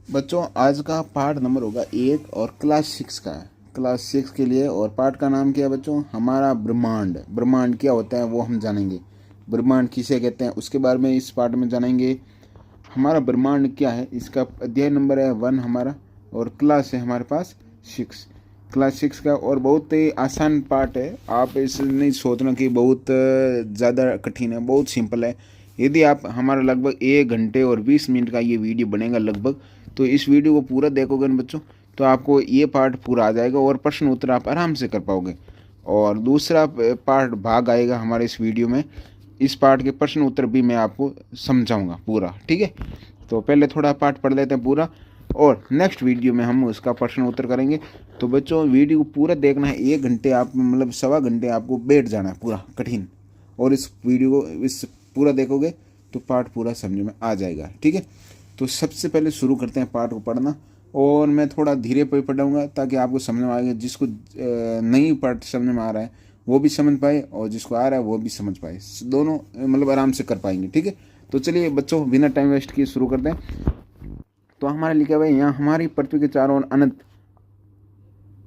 बच्चों आज का पार्ट नंबर होगा 8 और क्लास 6 का है। क्लास 6 के लिए और पार्ट का नाम क्या है बच्चों? हमारा ब्रह्मांड। ब्रह्मांड क्या होता है वो हम जानेंगे। ब्रह्मांड किसे कहते हैं उसके बारे में इस पार्ट में जानेंगे। हमारा ब्रह्मांड क्या है, इसका अध्याय नंबर है 1 हमारा, और क्लास है हमारे पास 6। क्लास 6 का और बहुत ही आसान पार्ट है। आप इसे नहीं सोचना कि बहुत ज़्यादा कठिन है, बहुत सिंपल है। यदि आप हमारा लगभग 1 घंटे और 20 मिनट का ये वीडियो बनेगा लगभग, तो इस वीडियो को पूरा देखोगे ना बच्चों, तो आपको ये पार्ट पूरा आ जाएगा और प्रश्न उत्तर आप आराम से कर पाओगे। और दूसरा पार्ट भाग आएगा हमारे इस वीडियो में। इस पार्ट के प्रश्न उत्तर भी मैं आपको समझाऊंगा पूरा, ठीक है। तो पहले थोड़ा पार्ट पढ़ लेते हैं पूरा, और नेक्स्ट वीडियो में हम उसका प्रश्न उत्तर करेंगे। तो बच्चों वीडियो को पूरा देखना है। 1 घंटे आप मतलब सवा घंटे आपको बैठ जाना है पूरा कठिन, और इस वीडियो को इस पूरा देखोगे तो पार्ट पूरा समझ में आ जाएगा, ठीक है। तो सबसे पहले शुरू करते हैं पार्ट को पढ़ना, और मैं थोड़ा धीरे पे पढ़ाऊँगा ताकि आपको समझ में आएगा। जिसको नहीं पार्ट समझ में आ रहा है वो भी समझ पाए, और जिसको आ रहा है वो भी समझ पाए, दोनों मतलब आराम से कर पाएंगे, ठीक है। तो चलिए बच्चों बिना टाइम वेस्ट किए शुरू करते हैं। तो हमारे लिखा हुआ है यहाँ, हमारी पृथ्वी के चारों ओर अनंत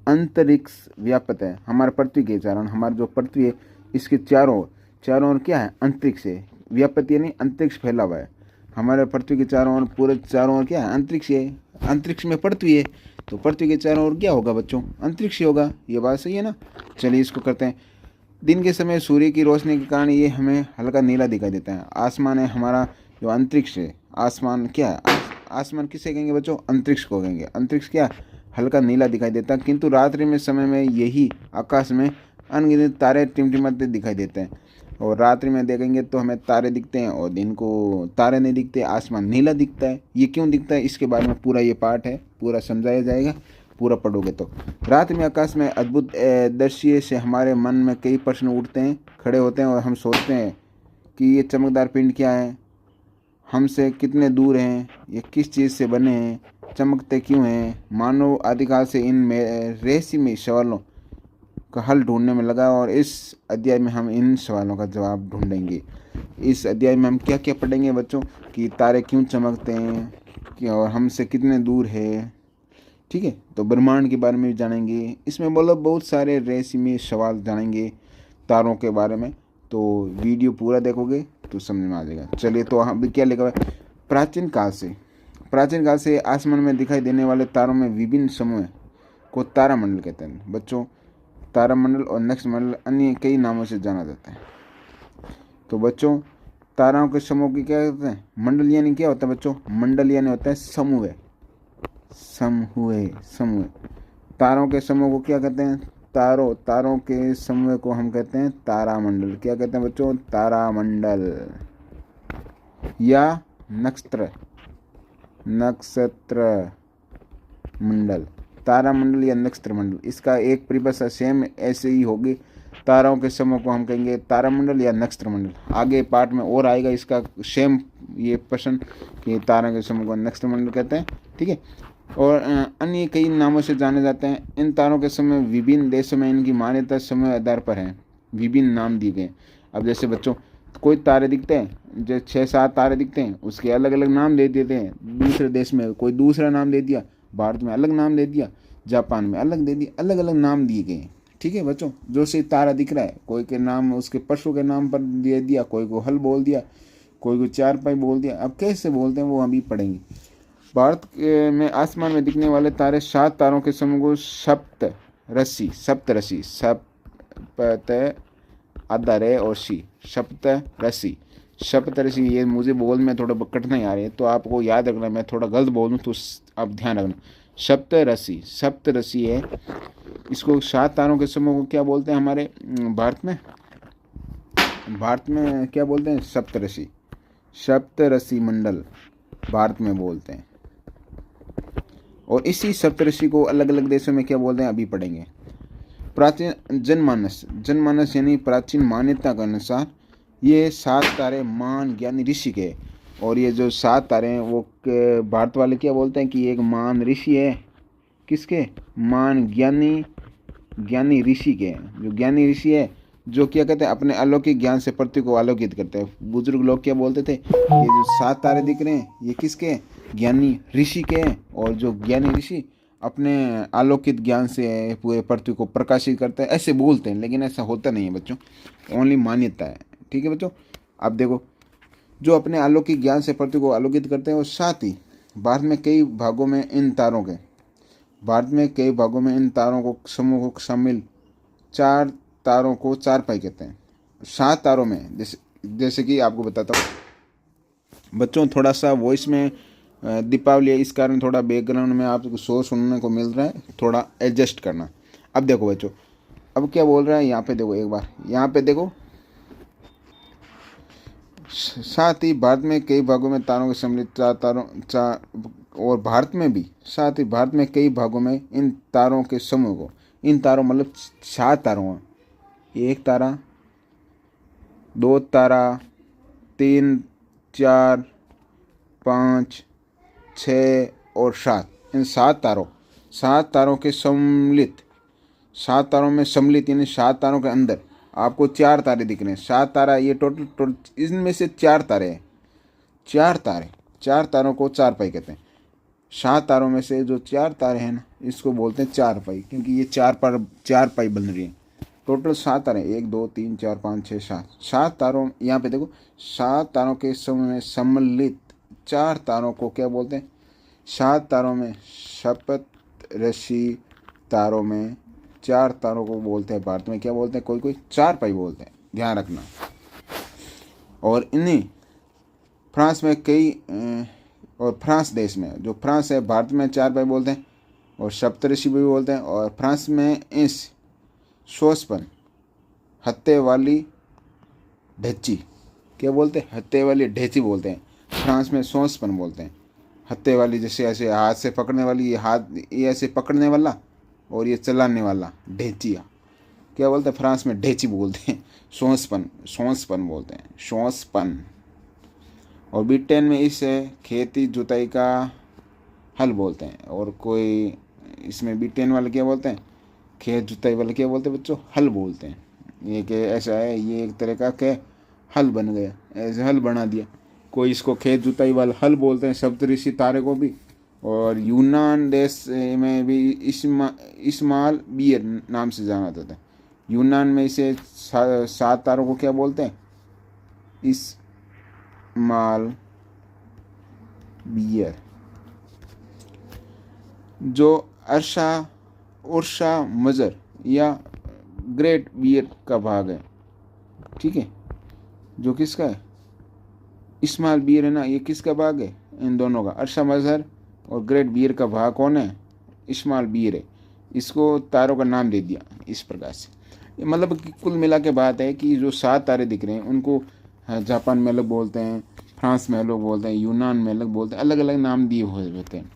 अंतरिक्ष व्याप्त है। हमारे पृथ्वी के चारों, हमारी जो पृथ्वी है इसके चारों ओर क्या है? अंतरिक्ष है। व्याप्त यानी अंतरिक्ष फैला हुआ है। हमारे पृथ्वी के चारों ओर, पूरे चारों ओर क्या है? अंतरिक्ष है। अंतरिक्ष में पृथ्वी है, तो पृथ्वी के चारों ओर क्या होगा बच्चों? अंतरिक्ष ही होगा। ये बात सही है ना। चलिए इसको करते हैं। दिन के समय सूर्य की रोशनी के कारण ये हमें हल्का नीला दिखाई देता है। आसमान है हमारा जो अंतरिक्ष है। आसमान क्या है? आसमान किसे कहेंगे बच्चों? अंतरिक्ष को कहेंगे। अंतरिक्ष क्या? हल्का नीला दिखाई देता है। किंतु रात्रि में समय में यही आकाश में अनगिनत तारे टिमटिमाते दिखाई देते हैं। और रात्रि में देखेंगे तो हमें तारे दिखते हैं, और दिन को तारे नहीं दिखते, आसमान नीला दिखता है। ये क्यों दिखता है इसके बारे में पूरा ये पार्ट है, पूरा समझाया जाएगा पूरा पढ़ोगे तो। रात में आकाश में अद्भुत दृश्य से हमारे मन में कई प्रश्न उठते हैं, खड़े होते हैं, और हम सोचते हैं कि ये चमकदार पिंड क्या है, हमसे कितने दूर हैं, ये किस चीज़ से बने हैं, चमकते क्यों हैं। मानव आदिकाल से इन रहस्यमय सवालों का हल ढूंढने में लगा, और इस अध्याय में हम इन सवालों का जवाब ढूंढेंगे। इस अध्याय में हम क्या क्या पढ़ेंगे बच्चों? कि तारे क्यों चमकते हैं, और हमसे कितने दूर है, ठीक है। तो ब्रह्मांड के बारे में भी जानेंगे। इसमें बोलो बहुत सारे रहस्यमय सवाल जानेंगे तारों के बारे में। तो वीडियो पूरा देखोगे तो समझ में आ जाएगा। चलिए तो हम क्या लिखा हुआ है? प्राचीन काल से आसमान में दिखाई देने वाले तारों में विभिन्न समूह को तारामंडल कहते हैं बच्चों। तारामंडल और नक्षमंडल अन्य कई नामों से जाना जाता है। तो बच्चों ताराओं के समूह की क्या कहते हैं? मंडल यानी क्या होता है बच्चों? मंडल यानी होता है समूह। समूह। तारों के समूह को क्या कहते हैं? तारों के समूह को हम कहते हैं तारामंडल। क्या कहते हैं बच्चों? तारामंडल या नक्षत्र मंडल। तारामंडल या नक्षत्र मंडल, इसका एक परिभाषा सेम ऐसे ही होगी। ताराओं के समूह को हम कहेंगे तारामंडल या नक्षत्र मंडल। आगे पार्ट में और आएगा इसका सेम ये प्रश्न कि तारों के समूह को नक्षत्र मंडल कहते हैं, ठीक है। और अन्य कई नामों से जाने जाते हैं। इन तारों के समय विभिन्न देशों में इनकी मान्यता समय आधार पर है, विभिन्न नाम दिए गए। अब जैसे बच्चों कोई तारे दिखते हैं, जो 6-7 तारे दिखते हैं, उसके अलग अलग नाम दे देते हैं। दूसरे देश में कोई दूसरा नाम दे दिया, भारत में अलग नाम दे दिया, जापान में अलग दे दिया, अलग अलग नाम दिए गए, ठीक है बच्चों। जो से तारा दिख रहा है, कोई के नाम उसके पशु के नाम पर दे दिया, कोई को हल बोल दिया, कोई को चारपाई बोल दिया। अब कैसे बोलते हैं वो अभी पढ़ेंगे। भारत में आसमान में दिखने वाले तारे 7 तारों के समूह को सप्तऋषि सप्त आधारे और सी सप्तऋषि। ये मुझे बोल में थोड़ा कठिनाई आ रही है, तो आपको याद रखना। मैं थोड़ा गलत बोलूँ तो आप ध्यान रखना। सप्तऋषि है। इसको 7 तारों के समूह को क्या बोलते हैं? हमारे भारत में क्या बोलते हैं? सप्तऋषि मंडल भारत में बोलते हैं। और इसी सप्तऋषि को अलग अलग देशों में क्या बोलते हैं अभी पढ़ेंगे। प्राचीन जनमानस यानी प्राचीन मान्यता के अनुसार ये 7 तारे महान ज्ञानी ऋषि के। और ये जो 7 तारे हैं वो भारत वाले क्या बोलते हैं कि एक महान ऋषि है। किसके? महान ज्ञानी ऋषि के। जो ज्ञानी ऋषि है जो क्या कहते हैं अपने अलौकिक ज्ञान से पृथ्वी को आलोकित करते हैं। बुजुर्ग लोग क्या बोलते थे, ये जो 7 तारे दिख रहे हैं ये किसके हैं, ज्ञानी ऋषि के हैं, और जो ज्ञानी ऋषि अपने आलोकित ज्ञान से पूरे पृथ्वी को प्रकाशित करते हैं, ऐसे बोलते हैं, लेकिन ऐसा होता नहीं है बच्चों, ओनली मान्यता है। ठीक है बच्चों, अब देखो जो अपने अलौकिक ज्ञान से पृथ्वी को आलोकित करते हैं, और साथ ही भारत में कई भागों में इन तारों को समूह को शामिल 4 तारों को 4 पाई कहते हैं। 7 तारों में जैसे कि आपको बताता हूँ बच्चों, थोड़ा सा वॉइस में दीपावली है, इस कारण थोड़ा बैकग्राउंड में आपको शोर सुनने को मिल रहा है, थोड़ा एडजस्ट करना। अब देखो बच्चों, अब क्या बोल रहा है यहाँ पे देखो, एक बार यहाँ पे देखो, साथ ही भारत में कई भागों में तारों के सम्मिलित 4 तारों और भारत में भी साथ ही भारत में कई भागों में इन तारों के समूह को, इन तारों मतलब 7 तारों हैं, 1 तारा, 2 तारा, 3, 4, 5, 6 और 7, इन 7 तारों के सम्मिलित, 7 तारों में सम्मिलित यानी 7 तारों के अंदर आपको 4 तारे दिख रहे हैं। 7 तारा ये टोटल इनमें से 4 तारे हैं, 4 तारों को 4 पाई कहते हैं। 7 तारों में से जो 4 तारे हैं ना, इसको बोलते हैं 4 पाई, क्योंकि ये 4 पाई बन रही है। टोटल 7 तारे, 1 2 3 4 5 6 7 तारों, यहाँ पे देखो 7 तारों के समूह में सम्मिलित 4 तारों को क्या बोलते हैं, 7 तारों में सप्तऋषि तारों में 4 तारों को बोलते हैं, भारत में क्या बोलते हैं, कोई 4 पाई बोलते हैं, ध्यान रखना। और इन्हीं फ्रांस में और फ्रांस देश में, जो फ्रांस है, भारत में 4 पाई बोलते हैं और सप्तऋषि भी बोलते हैं। और फ्रांस में इस सोसपन हत्ते वाली ढेची क्या बोलते हैं, हत्ते वाली ढेची बोलते हैं। फ्रांस में सोसपन बोलते हैं, हत्ते वाली जैसे ऐसे हाथ से पकड़ने वाली, ये ऐसे पकड़ने वाला और ये चलाने वाला ढेचिया क्या बोलते हैं, फ्रांस में ढेची बोलते हैं, सोसपन बोलते हैं, सोसपन। और ब्रिटेन में इसे खेती जुताई का हल बोलते हैं। और कोई इसमें ब्रिटेन वाले क्या बोलते हैं, खेत जुताई वाले क्या बोलते हैं बच्चों, हल बोलते हैं। ये कि ऐसा है, ये एक तरह का क्या हल बन गया, ऐसे हल बना दिया। कोई इसको खेत जुताई वाला हल बोलते हैं, सप्तऋषि तारे को भी। और यूनान देश में भी इस्माल बियर नाम से जाना जाता है। यूनान में इसे 7 तारों को क्या बोलते हैं, इस्माल बियर, जो उर्सा मजर या ग्रेट बियर का भाग है। ठीक है, जो किसका है, इस्माल बियर है ना, ये किसका भाग है, इन दोनों का, अर्शा मजहर और ग्रेट बियर का भाग कौन है, इस्माल बियर है। इसको तारों का नाम दे दिया इस प्रकार से। मतलब कुल मिला के बात है कि जो 7 तारे दिख रहे हैं उनको जापान में अलग बोलते हैं, फ्रांस में अलग बोलते हैं, यूनान में अलग बोलते हैं, अलग अलग नाम दिए हुए होते हैं।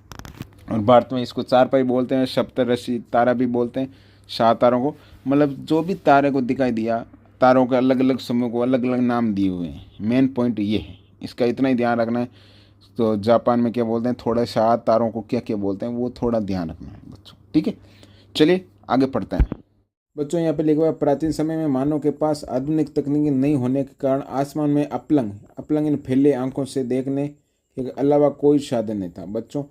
और भारत में इसको 4 पाई बोलते हैं, सप्तऋषि तारा भी बोलते हैं 7 तारों को। मतलब जो भी तारे को दिखाई दिया, तारों के अलग अलग समूह को अलग अलग नाम दिए हुए हैं। मेन पॉइंट ये है, इसका इतना ही ध्यान रखना है। तो जापान में क्या बोलते हैं, थोड़ा 7 तारों को क्या क्या बोलते हैं, वो थोड़ा ध्यान रखना है बच्चों। ठीक है, चलिए आगे पढ़ते हैं बच्चों। यहाँ पे लिखा हुआ, प्राचीन समय में मानव के पास आधुनिक तकनीकी नहीं होने के कारण आसमान में अपलंग इन फैले आंखों से देखने के अलावा कोई साधन नहीं था। बच्चों,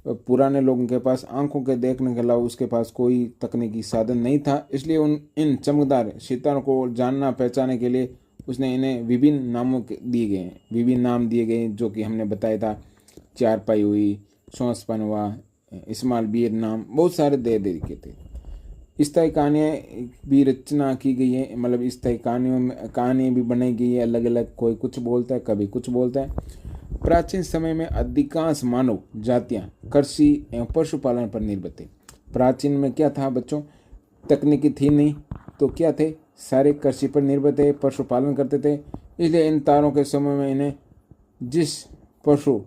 पुराने लोगों के पास आंखों के देखने के अलावा उसके पास कोई तकनीकी साधन नहीं था, इसलिए इन चमकदार सितारों को जानना पहचानने के लिए उसने इन्हें विभिन्न नामों दिए गए हैं, विभिन्न नाम दिए गए, जो कि हमने बताया था, 4 पाई हुई, सोसपन हुआ, इस्माल बियर नाम, बहुत सारे दे के थे। स्थायी कहानियाँ भी रचना की गई है, मतलब स्थायी कहानियाँ भी बनाई गई है अलग अलग, कोई कुछ बोलता है, कभी कुछ बोलता है। प्राचीन समय में अधिकांश मानव जातियां कृषि एवं पशुपालन पर निर्भर थे। प्राचीन में क्या था बच्चों, तकनीकी थी नहीं, तो क्या थे, सारे कृषि पर निर्भर थे, पशुपालन करते थे। इसलिए इन तारों के समय में इन्हें जिस पशु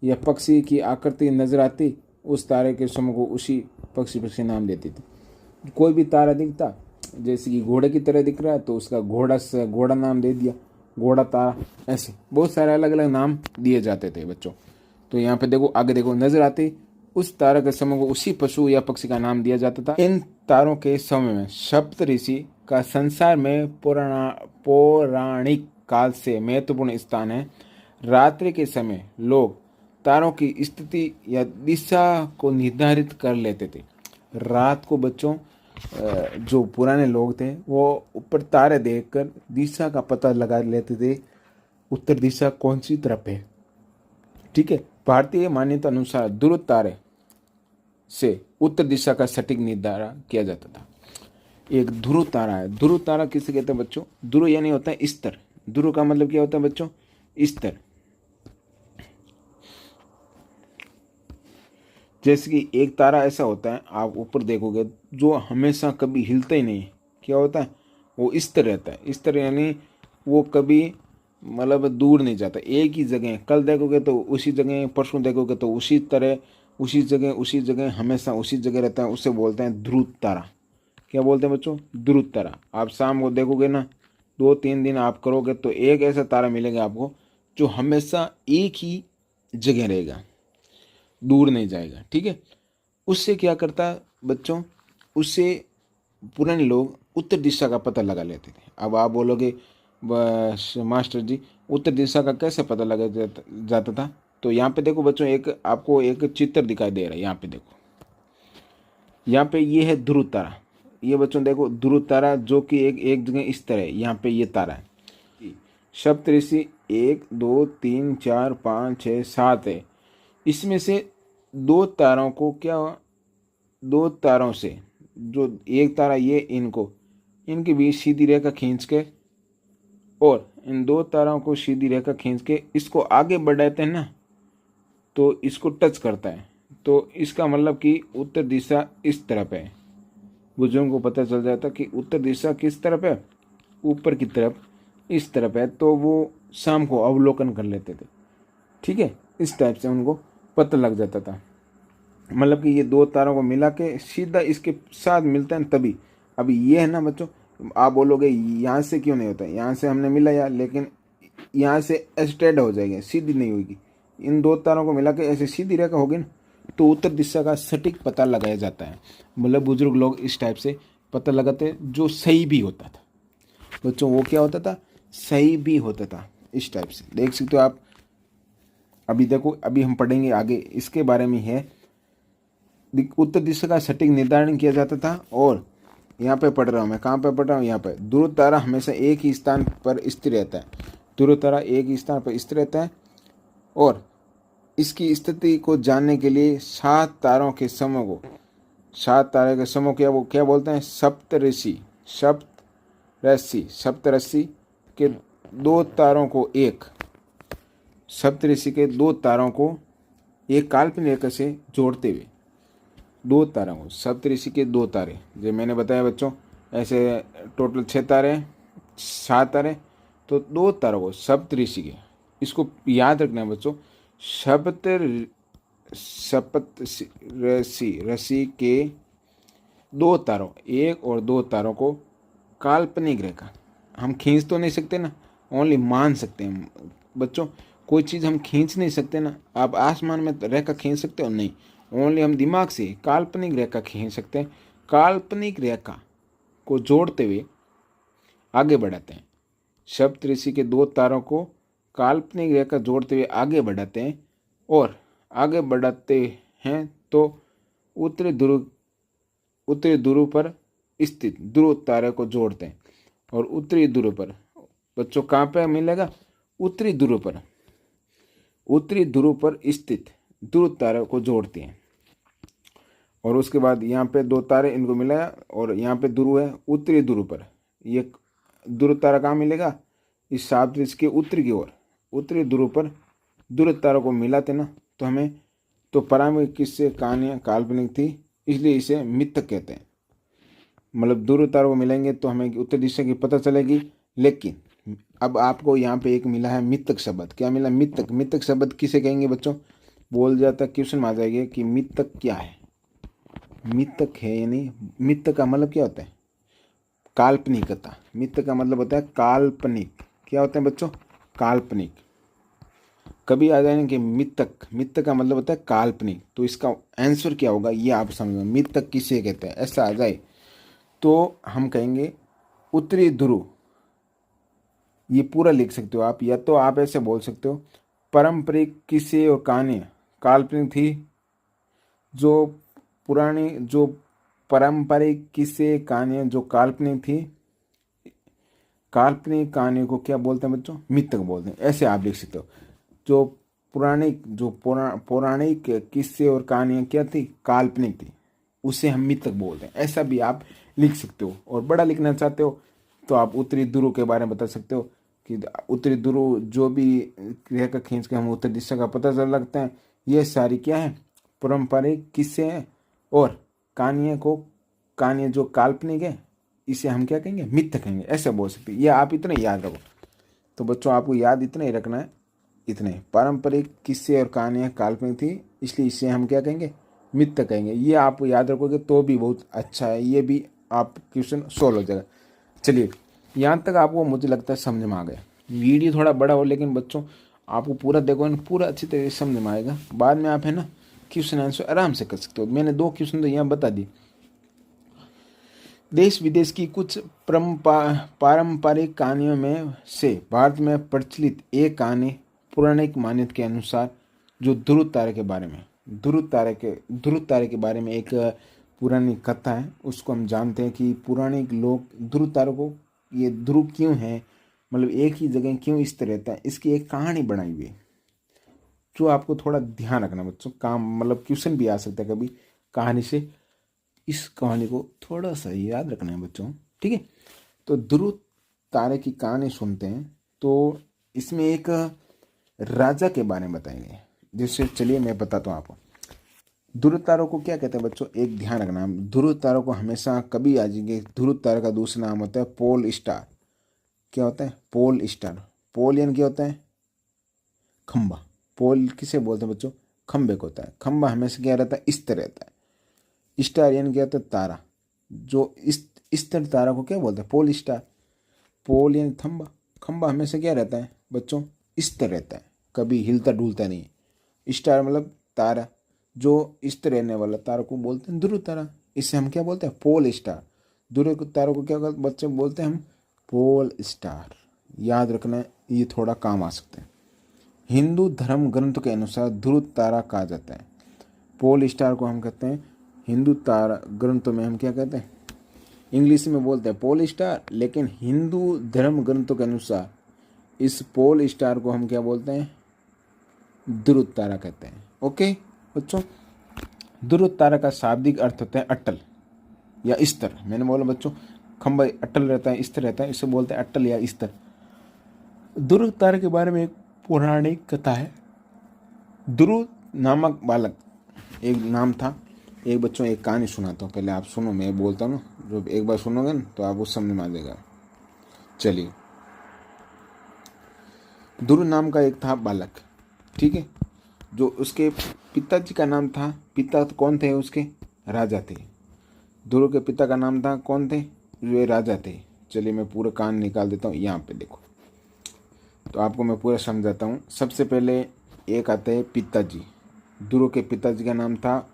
या पक्षी की आकृति नजर आती, उस तारे के समूह को उसी पक्षी नाम देते थे। कोई भी तारा दिखता, जैसे कि घोड़े की तरह दिख रहा है, तो उसका घोड़ा नाम दे दिया, घोड़ा तारा, ऐसे बहुत सारे अलग अलग नाम दिए जाते थे बच्चों। तो यहाँ पे देखो, आगे देखो, नजर आती उस तारा के समूह को उसी पशु या पक्षी का नाम दिया जाता था। इन तारों के समूह में सप्तऋषि का संसार में पौराणिक काल से महत्वपूर्ण स्थान है। रात्रि के समय लोग तारों की स्थिति या दिशा को निर्धारित कर लेते थे। रात को बच्चों जो पुराने लोग थे वो ऊपर तारे देखकर दिशा का पता लगा लेते थे, उत्तर दिशा कौन सी तरफ है। ठीक है, भारतीय मान्यता अनुसार ध्रुव तारे से उत्तर दिशा का सटीक निर्धारण किया जाता था। एक ध्रुव तारा है। ध्रुव तारा किसे कहते हैं बच्चों? ध्रुव यानी होता है स्तर। ध्रुव का मतलब क्या होता है बच्चों? स्तर। जैसे कि एक तारा ऐसा होता है, आप ऊपर देखोगे, जो हमेशा कभी हिलता ही नहीं। क्या होता है? वो स्तर रहता है। स्तर यानी वो कभी मतलब दूर नहीं जाता, एक ही जगह। कल देखोगे तो उसी जगह, परसों देखोगे तो उसी तरह, उसी जगह हमेशा उसी जगह रहता है। उसे बोलते हैं ध्रुव तारा। क्या बोलते हैं बच्चों? ध्रुव तारा। आप शाम को देखोगे ना, 2-3 दिन आप करोगे तो एक ऐसा तारा मिलेगा आपको जो हमेशा एक ही जगह रहेगा, दूर नहीं जाएगा। ठीक है, उससे क्या करता बच्चों? उससे पुराने लोग उत्तर दिशा का पता लगा लेते थे। अब आप बोलोगे बस मास्टर जी उत्तर दिशा का कैसे पता लगा जाता था? तो यहाँ पे देखो बच्चों, एक आपको एक चित्र दिखाई दे रहा है। यहाँ पे देखो, यहाँ पे ये है ध्रुव तारा। ये बच्चों देखो ध्रुव तारा, जो कि एक जगह इस तरह है। यहाँ पे ये तारा है। सप्तऋषि 1 2 3 4 5 6 7 है। इसमें से दो तारों को दो तारों से, जो एक तारा ये, इनके बीच सीधी रेखा खींच के, और इन दो तारों को सीधी रेखा खींच के इसको आगे बढ़ाते हैं ना, तो इसको टच करता है। तो इसका मतलब कि उत्तर दिशा इस तरफ है। बुजुर्गों को पता चल जाता कि उत्तर दिशा किस तरफ है, ऊपर की तरफ, इस तरफ है। तो वो शाम को अवलोकन कर लेते थे। ठीक है, इस टाइप से उनको पता लग जाता था। मतलब कि ये दो तारों को मिला के सीधा इसके साथ मिलता है तभी। अभी ये है ना बच्चों, आप बोलोगे यहाँ से क्यों नहीं होता? यहाँ से हमने मिला यार, लेकिन यहाँ से स्ट्रेट हो जाएगी, सीधी नहीं होगी। इन दो तारों को मिला के ऐसे सीधी रेखा होगी ना, तो उत्तर दिशा का सटीक पता लगाया जाता है। मतलब बुजुर्ग लोग इस टाइप से पता लगाते, जो सही भी होता था बच्चों। वो क्या होता था? सही भी होता था। इस टाइप से देख सकते हो आप। अभी देखो, अभी हम पढ़ेंगे आगे, इसके बारे में है। उत्तर दिशा का सटीक निर्धारण किया जाता था। और यहाँ पे पढ़ रहा हूँ मैं, कहाँ पे पढ़ रहा हूँ? यहाँ पे ध्रुव तारा हमेशा एक ही स्थान पर स्थिर रहता है। ध्रुव तारा एक ही स्थान पर स्थिर रहता है, और इसकी स्थिति को जानने के लिए 7 तारों के समूह को, 7 तारे के समूह क्या वो क्या बोलते हैं? सप्तऋषि। सप्तऋषि के 2 तारों को सप्तऋषि के 2 तारों को एक काल्पनिक रेखा से जोड़ते हुए, 2 तारों को, सप्तऋषि के 2 तारे, जो मैंने बताया बच्चों, ऐसे टोटल 6 तारे हैं, 7 तारे, तो 2 तारों को सप्तऋषि के, इसको याद रखना है बच्चों, सप्तऋषि के 2 तारों, 1 और 2 तारों को काल्पनिक रेखा, हम खींच तो नहीं सकते ना, ओनली मान सकते हैं बच्चों। कोई चीज़ हम खींच नहीं सकते ना। आप आसमान में रेखा खींच सकते हो? नहीं, ओनली हम दिमाग से काल्पनिक रेखा खींच सकते हैं। काल्पनिक रेखा को जोड़ते हुए आगे बढ़ाते हैं। सप्तऋषि के 2 तारों को काल्पनिक रेखा जोड़ते हुए आगे बढ़ाते हैं, और आगे बढ़ाते हैं तो उत्तरी ध्रुव पर स्थित ध्रुव तारे को जोड़ते हैं। और उत्तरी ध्रुव पर बच्चों कहाँ पे मिलेगा? उत्तरी ध्रुव पर स्थित ध्रुव तारे को जोड़ते हैं। और उसके बाद यहाँ पे 2 तारे, इनको मिलाया, और यहाँ पे ध्रुव है उत्तरी ध्रुव पर। ये ध्रुव तारा कहाँ मिलेगा? इस सात के उत्तर की ओर, उत्तरी ध्रुव पर ध्रुव तारों को मिलाते ना, तो हमें तो पारंपरिक किस्से कहानियाँ काल्पनिक थी, इसलिए इसे मिथक कहते हैं। मतलब ध्रुव तारों को मिलेंगे तो हमें उत्तर दिशा की पता चलेगी। लेकिन अब आपको यहाँ पे एक मिला है मिथक शब्द। क्या मिला? मिथक। मिथक शब्द किसे कहेंगे बच्चों? बोल जाता क्वेश्चन में आ जाएगा कि मिथक क्या है। मिथक है यानी, मिथक का मतलब क्या होता है? काल्पनिकता। मिथक का मतलब होता है काल्पनिक। क्या होता है बच्चों? काल्पनिक। कभी आ जाएंगे कि मिथक, मिथक का मतलब होता है काल्पनिक, तो इसका आंसर क्या होगा ये आप समझो, मिथक किसे कहते हैं, ऐसा आ जाए तो हम कहेंगे उत्तरी ध्रुव। ये पूरा लिख सकते हो आप, या तो आप ऐसे बोल सकते हो पारंपरिक किस्से और कहानियाँ काल्पनिक थी, जो पुरानी जो पारंपरिक किस्से कहानियाँ जो काल्पनिक थी, काल्पनिक कहानियों को क्या बोलते हैं बच्चों, मिथक बोलते हैं, ऐसे आप लिख सकते हो। जो पौराणिक किस्से और कहानियाँ क्या थी, काल्पनिक थी, उसे हम मिथक बोलते हैं, ऐसा भी आप लिख सकते हो। और बड़ा लिखना चाहते हो तो आप उत्तरी ध्रुव के बारे में बता सकते हो कि उत्तरी ध्रुव जो भी रेखा खींच के हम उत्तर दिशा का पता चल लगता है, ये सारी क्या है, पारंपरिक किस्से हैं और कहानियाँ जो काल्पनिक है, इसे हम क्या कहेंगे, मिथक कहेंगे, ऐसे बोल सकते हैं। ये आप इतना याद रखो। तो बच्चों आपको याद इतना ही रखना है, इतने पारंपरिक किस्से और कहानियाँ काल्पनिक थी, इसलिए इसे हम क्या कहेंगे, मिथक कहेंगे। ये आप याद रखोगे तो भी बहुत अच्छा है, ये भी आप क्वेश्चन सोल्व हो जाएगा। चलिए यहाँ तक आपको मुझे लगता है समझ में आ गया। वीडियो थोड़ा बड़ा हो लेकिन बच्चों आपको पूरा देखो ना, पूरा अच्छी तरह से समझ में आएगा। बाद में आप है ना क्वेश्चन आंसर आराम से कर सकते हो। मैंने 2 क्वेश्चन तो यहाँ बता दिए। देश विदेश की कुछ पारंपरिक कहानियों में से भारत में प्रचलित एक कहानी पौराणिक मान्यता के अनुसार जो ध्रुव तारे के बारे में, ध्रुव तारे के बारे में एक पुरानी कथा है, उसको हम जानते हैं कि पौराणिक लोग ध्रुव तारों को, ये ध्रुव क्यों है, मतलब एक ही जगह क्यों इस तरह रहता है, इसकी एक कहानी बनाई हुई है, जो आपको थोड़ा ध्यान रखना बच्चों। काम मतलब क्वेश्चन भी आ सकता है कभी कहानी से, इस कहानी को थोड़ा सा याद रखना है बच्चों, ठीक है। तो ध्रुव तारे की कहानी सुनते हैं तो इसमें एक राजा के बारे में बताएंगे, जिससे चलिए मैं बताता हूँ आपको। ध्रुव तारों को क्या कहते हैं बच्चों, एक ध्यान रखना, ध्रुव तारों को हमेशा कभी आ जाएंगे, ध्रुव तारे का दूसरा नाम होता है पोल स्टार। क्या होता है, पोल स्टार। पोल यानी क्या होता है, खंबा। पोल किसे बोलते हैं बच्चों, खंबे को होता है। खंबा हमेशा क्या रहता है, इस तरह रहता है। स्टार यानी क्या होता है, तारा। जो इस तरह तारा को क्या बोलते हैं, पोल स्टार। पोल यानी खंबा, खंबा हमेशा क्या रहता है बच्चों, इस तरह रहता है, कभी हिलता डुलता नहीं है। स्टार मतलब तारा, जो इस तरह रहने वाला तारा को बोलते हैं ध्रुव तारा। इससे हम क्या बोलते हैं, पोल स्टार। ध्रुव तारों को क्या बच्चे बोलते हैं हम, पोल स्टार। याद रखना है, ये थोड़ा काम आ सकते हैं। हिंदू धर्म ग्रंथ के अनुसार ध्रुव तारा कहा जाता है, पोल स्टार को हम कहते हैं हिंदू तारा ग्रंथों में हम क्या कहते हैं, इंग्लिश में बोलते हैं पोल स्टार, लेकिन हिंदू धर्म ग्रंथों के अनुसार इस पोल स्टार को हम क्या बोलते हैं, ध्रुव तारा कहते हैं। ओके बच्चों, ध्रुव तारा का शाब्दिक अर्थ होता है अटल या स्तर। मैंने बोला बच्चों खंबा अटल रहता है, स्तर रहता है, इसे बोलते हैं अटल या स्तर। ध्रुव तारा के बारे में एक पौराणिक कथा है। ध्रुव नामक बालक एक नाम था। एक बच्चों एक कहानी सुनाता हूँ, पहले आप सुनो, मैं बोलता हूँ ना, जो एक बार सुनोगे ना तो आपको समझ में आ जाएगा। चलिए, ध्रुव नाम का एक था बालक, ठीक है, जो उसके पिताजी का नाम था, पिता तो कौन थे उसके, राजा थे। ध्रुव के पिता का नाम था कौन थे, वे राजा थे। चलिए मैं पूरा कहानी निकाल देता हूँ, यहाँ पे देखो तो आपको मैं पूरा समझाता हूँ। सबसे पहले एक आते हैं पिताजी। ध्रुव के पिताजी का नाम था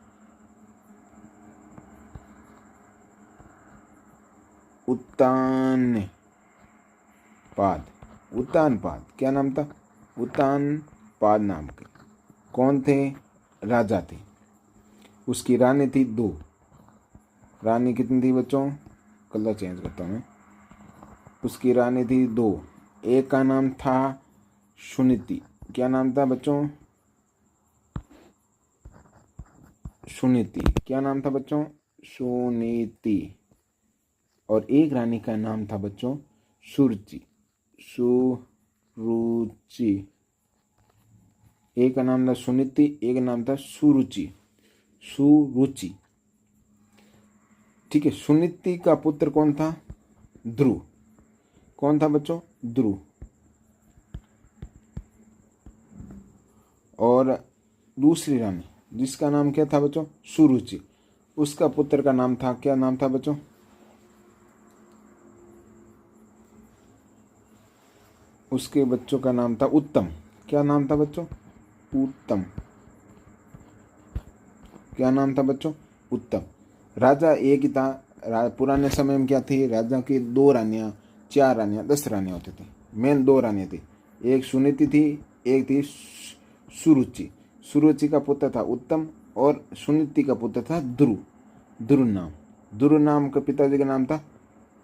उत्तानपाद। क्या नाम था, उत्तानपाद नाम के। कौन थे, राजा थे। उसकी रानी थी 2। रानी कितनी थी बच्चों, कलर चेंज करता हूँ मैं। उसकी रानी थी 2। एक का नाम था सुनीति। क्या नाम था बच्चों, सुनीति। क्या नाम था बच्चों, सुनीति। और एक रानी का नाम था बच्चों सुरुचि। सुरुचि। एक का नाम था सुनीति, एक नाम था सुरुचि। सुरुचि, ठीक है। सुनीति का पुत्र कौन था, ध्रुव। कौन था बच्चों, ध्रुव। और दूसरी रानी जिसका नाम क्या था बच्चों, सुरुचि, उसका पुत्र का नाम था, क्या नाम था बच्चों, उसके बच्चों का नाम था उत्तम। क्या नाम था बच्चों, उत्तम। क्या नाम था बच्चों? उत्तम। राजा एक ही था। पुराने समय में क्या थी, राजा की 2 रानियां, 4 रानियां, 10 रानियां होती थी। मेन 2 रानियां थी, एक सुनीति थी, एक थी सुरुचि। सुरुचि का पुत्र था उत्तम और सुनीति का पुत्र था ध्रुव। ध्रुव नाम, ध्रुव नाम का पिताजी का नाम था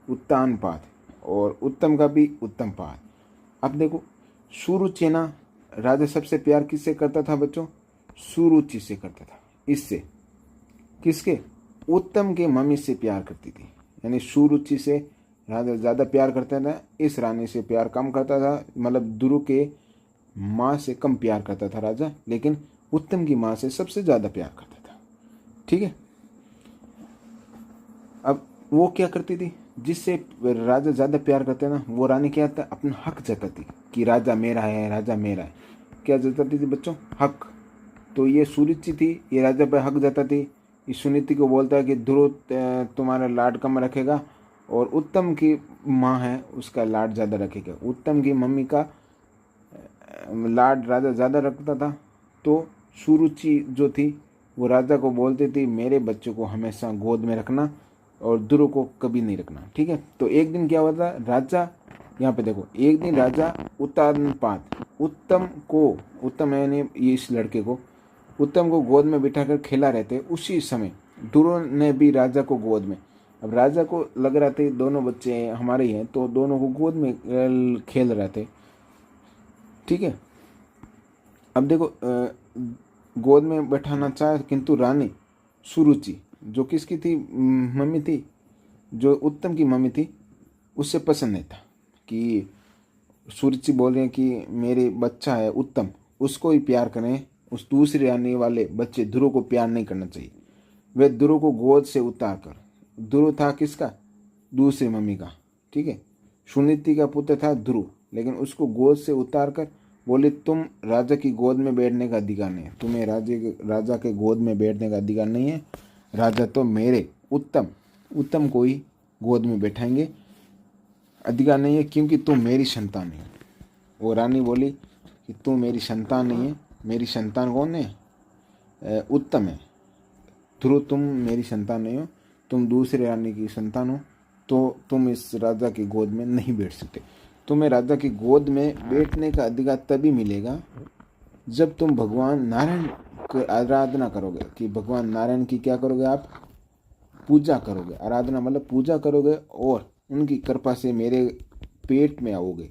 उत्तानपाद और उत्तम का भी उत्तमपाद। अब देखो सुरुचि ना, राजा सबसे प्यार किससे करता था बच्चों? सुरुचि से करता था। इससे किसके? उत्तम के मम्मी से प्यार करती थी। यानी सुरुचि से राजा ज्यादा प्यार करता था, इस रानी से प्यार कम करता था। मतलब ध्रुव के माँ से कम प्यार करता था राजा, लेकिन उत्तम की माँ से सबसे ज्यादा प्यार करता था। ठीक है। अब वो क्या करती थी, जिससे राजा ज्यादा प्यार करते ना, वो रानी क्या था, अपना हक जताती कि राजा मेरा है, राजा मेरा है। क्या जताती थी बच्चों? हक। तो ये सुरुचि थी, ये राजा पे हक जताती। इस सुनीति को बोलता है कि ध्रुव तुम्हारा लाड कम रखेगा, और उत्तम की माँ है उसका लाड ज्यादा रखेगा। उत्तम की मम्मी का लाड राजा ज्यादा रखता था। तो सुरुचि जो थी वो राजा को बोलती थी मेरे बच्चों को हमेशा गोद में रखना और ध्रुव को कभी नहीं रखना। ठीक है। तो एक दिन क्या हुआ था, राजा, यहाँ पे देखो, एक दिन राजा उत्तानपाद उत्तम को, उत्तम यानी इस लड़के को, उत्तम को गोद में बिठाकर खेला रहते। उसी समय ध्रुव ने भी राजा को गोद में, अब राजा को लग रहा था दोनों बच्चे हमारे ही हैं, तो दोनों को गोद में खेल रहे थे। ठीक है। अब देखो गोद में बैठाना चाहे, किंतु रानी सुरुचि जो किसकी थी, मम्मी थी, जो उत्तम की मम्मी थी, उससे पसंद नहीं था कि सुरुचि बोल रहे हैं कि मेरे बच्चा है उत्तम, उसको ही प्यार करें, उस दूसरे आने वाले बच्चे ध्रुव को प्यार नहीं करना चाहिए। वे ध्रुव को गोद से उतार कर, ध्रुव था किसका? दूसरी मम्मी का। ठीक है। सुनीति का पुत्र था ध्रुव, लेकिन उसको गोद से उतार कर बोले तुम राजा की गोद में बैठने का अधिकार नहीं है, तुम्हें राजा के गोद में बैठने का अधिकार नहीं है। राजा तो मेरे उत्तम को ही गोद में बैठाएंगे, अधिकार नहीं है, क्योंकि तुम मेरी संतान है। वो रानी बोली कि तू मेरी संतान नहीं है। मेरी संतान कौन है? उत्तम है। ध्रुव तुम मेरी संतान नहीं हो, तुम दूसरे रानी की संतान हो, तो तुम इस राजा की गोद में नहीं बैठ सकते। तुम्हें राजा की गोद में बैठने का अधिकार तभी मिलेगा जब तुम भगवान नारायण की आराधना करोगे। कि भगवान नारायण की क्या करोगे? आप पूजा करोगे। आराधना मतलब पूजा करोगे, और उनकी कृपा से मेरे पेट में आओगे।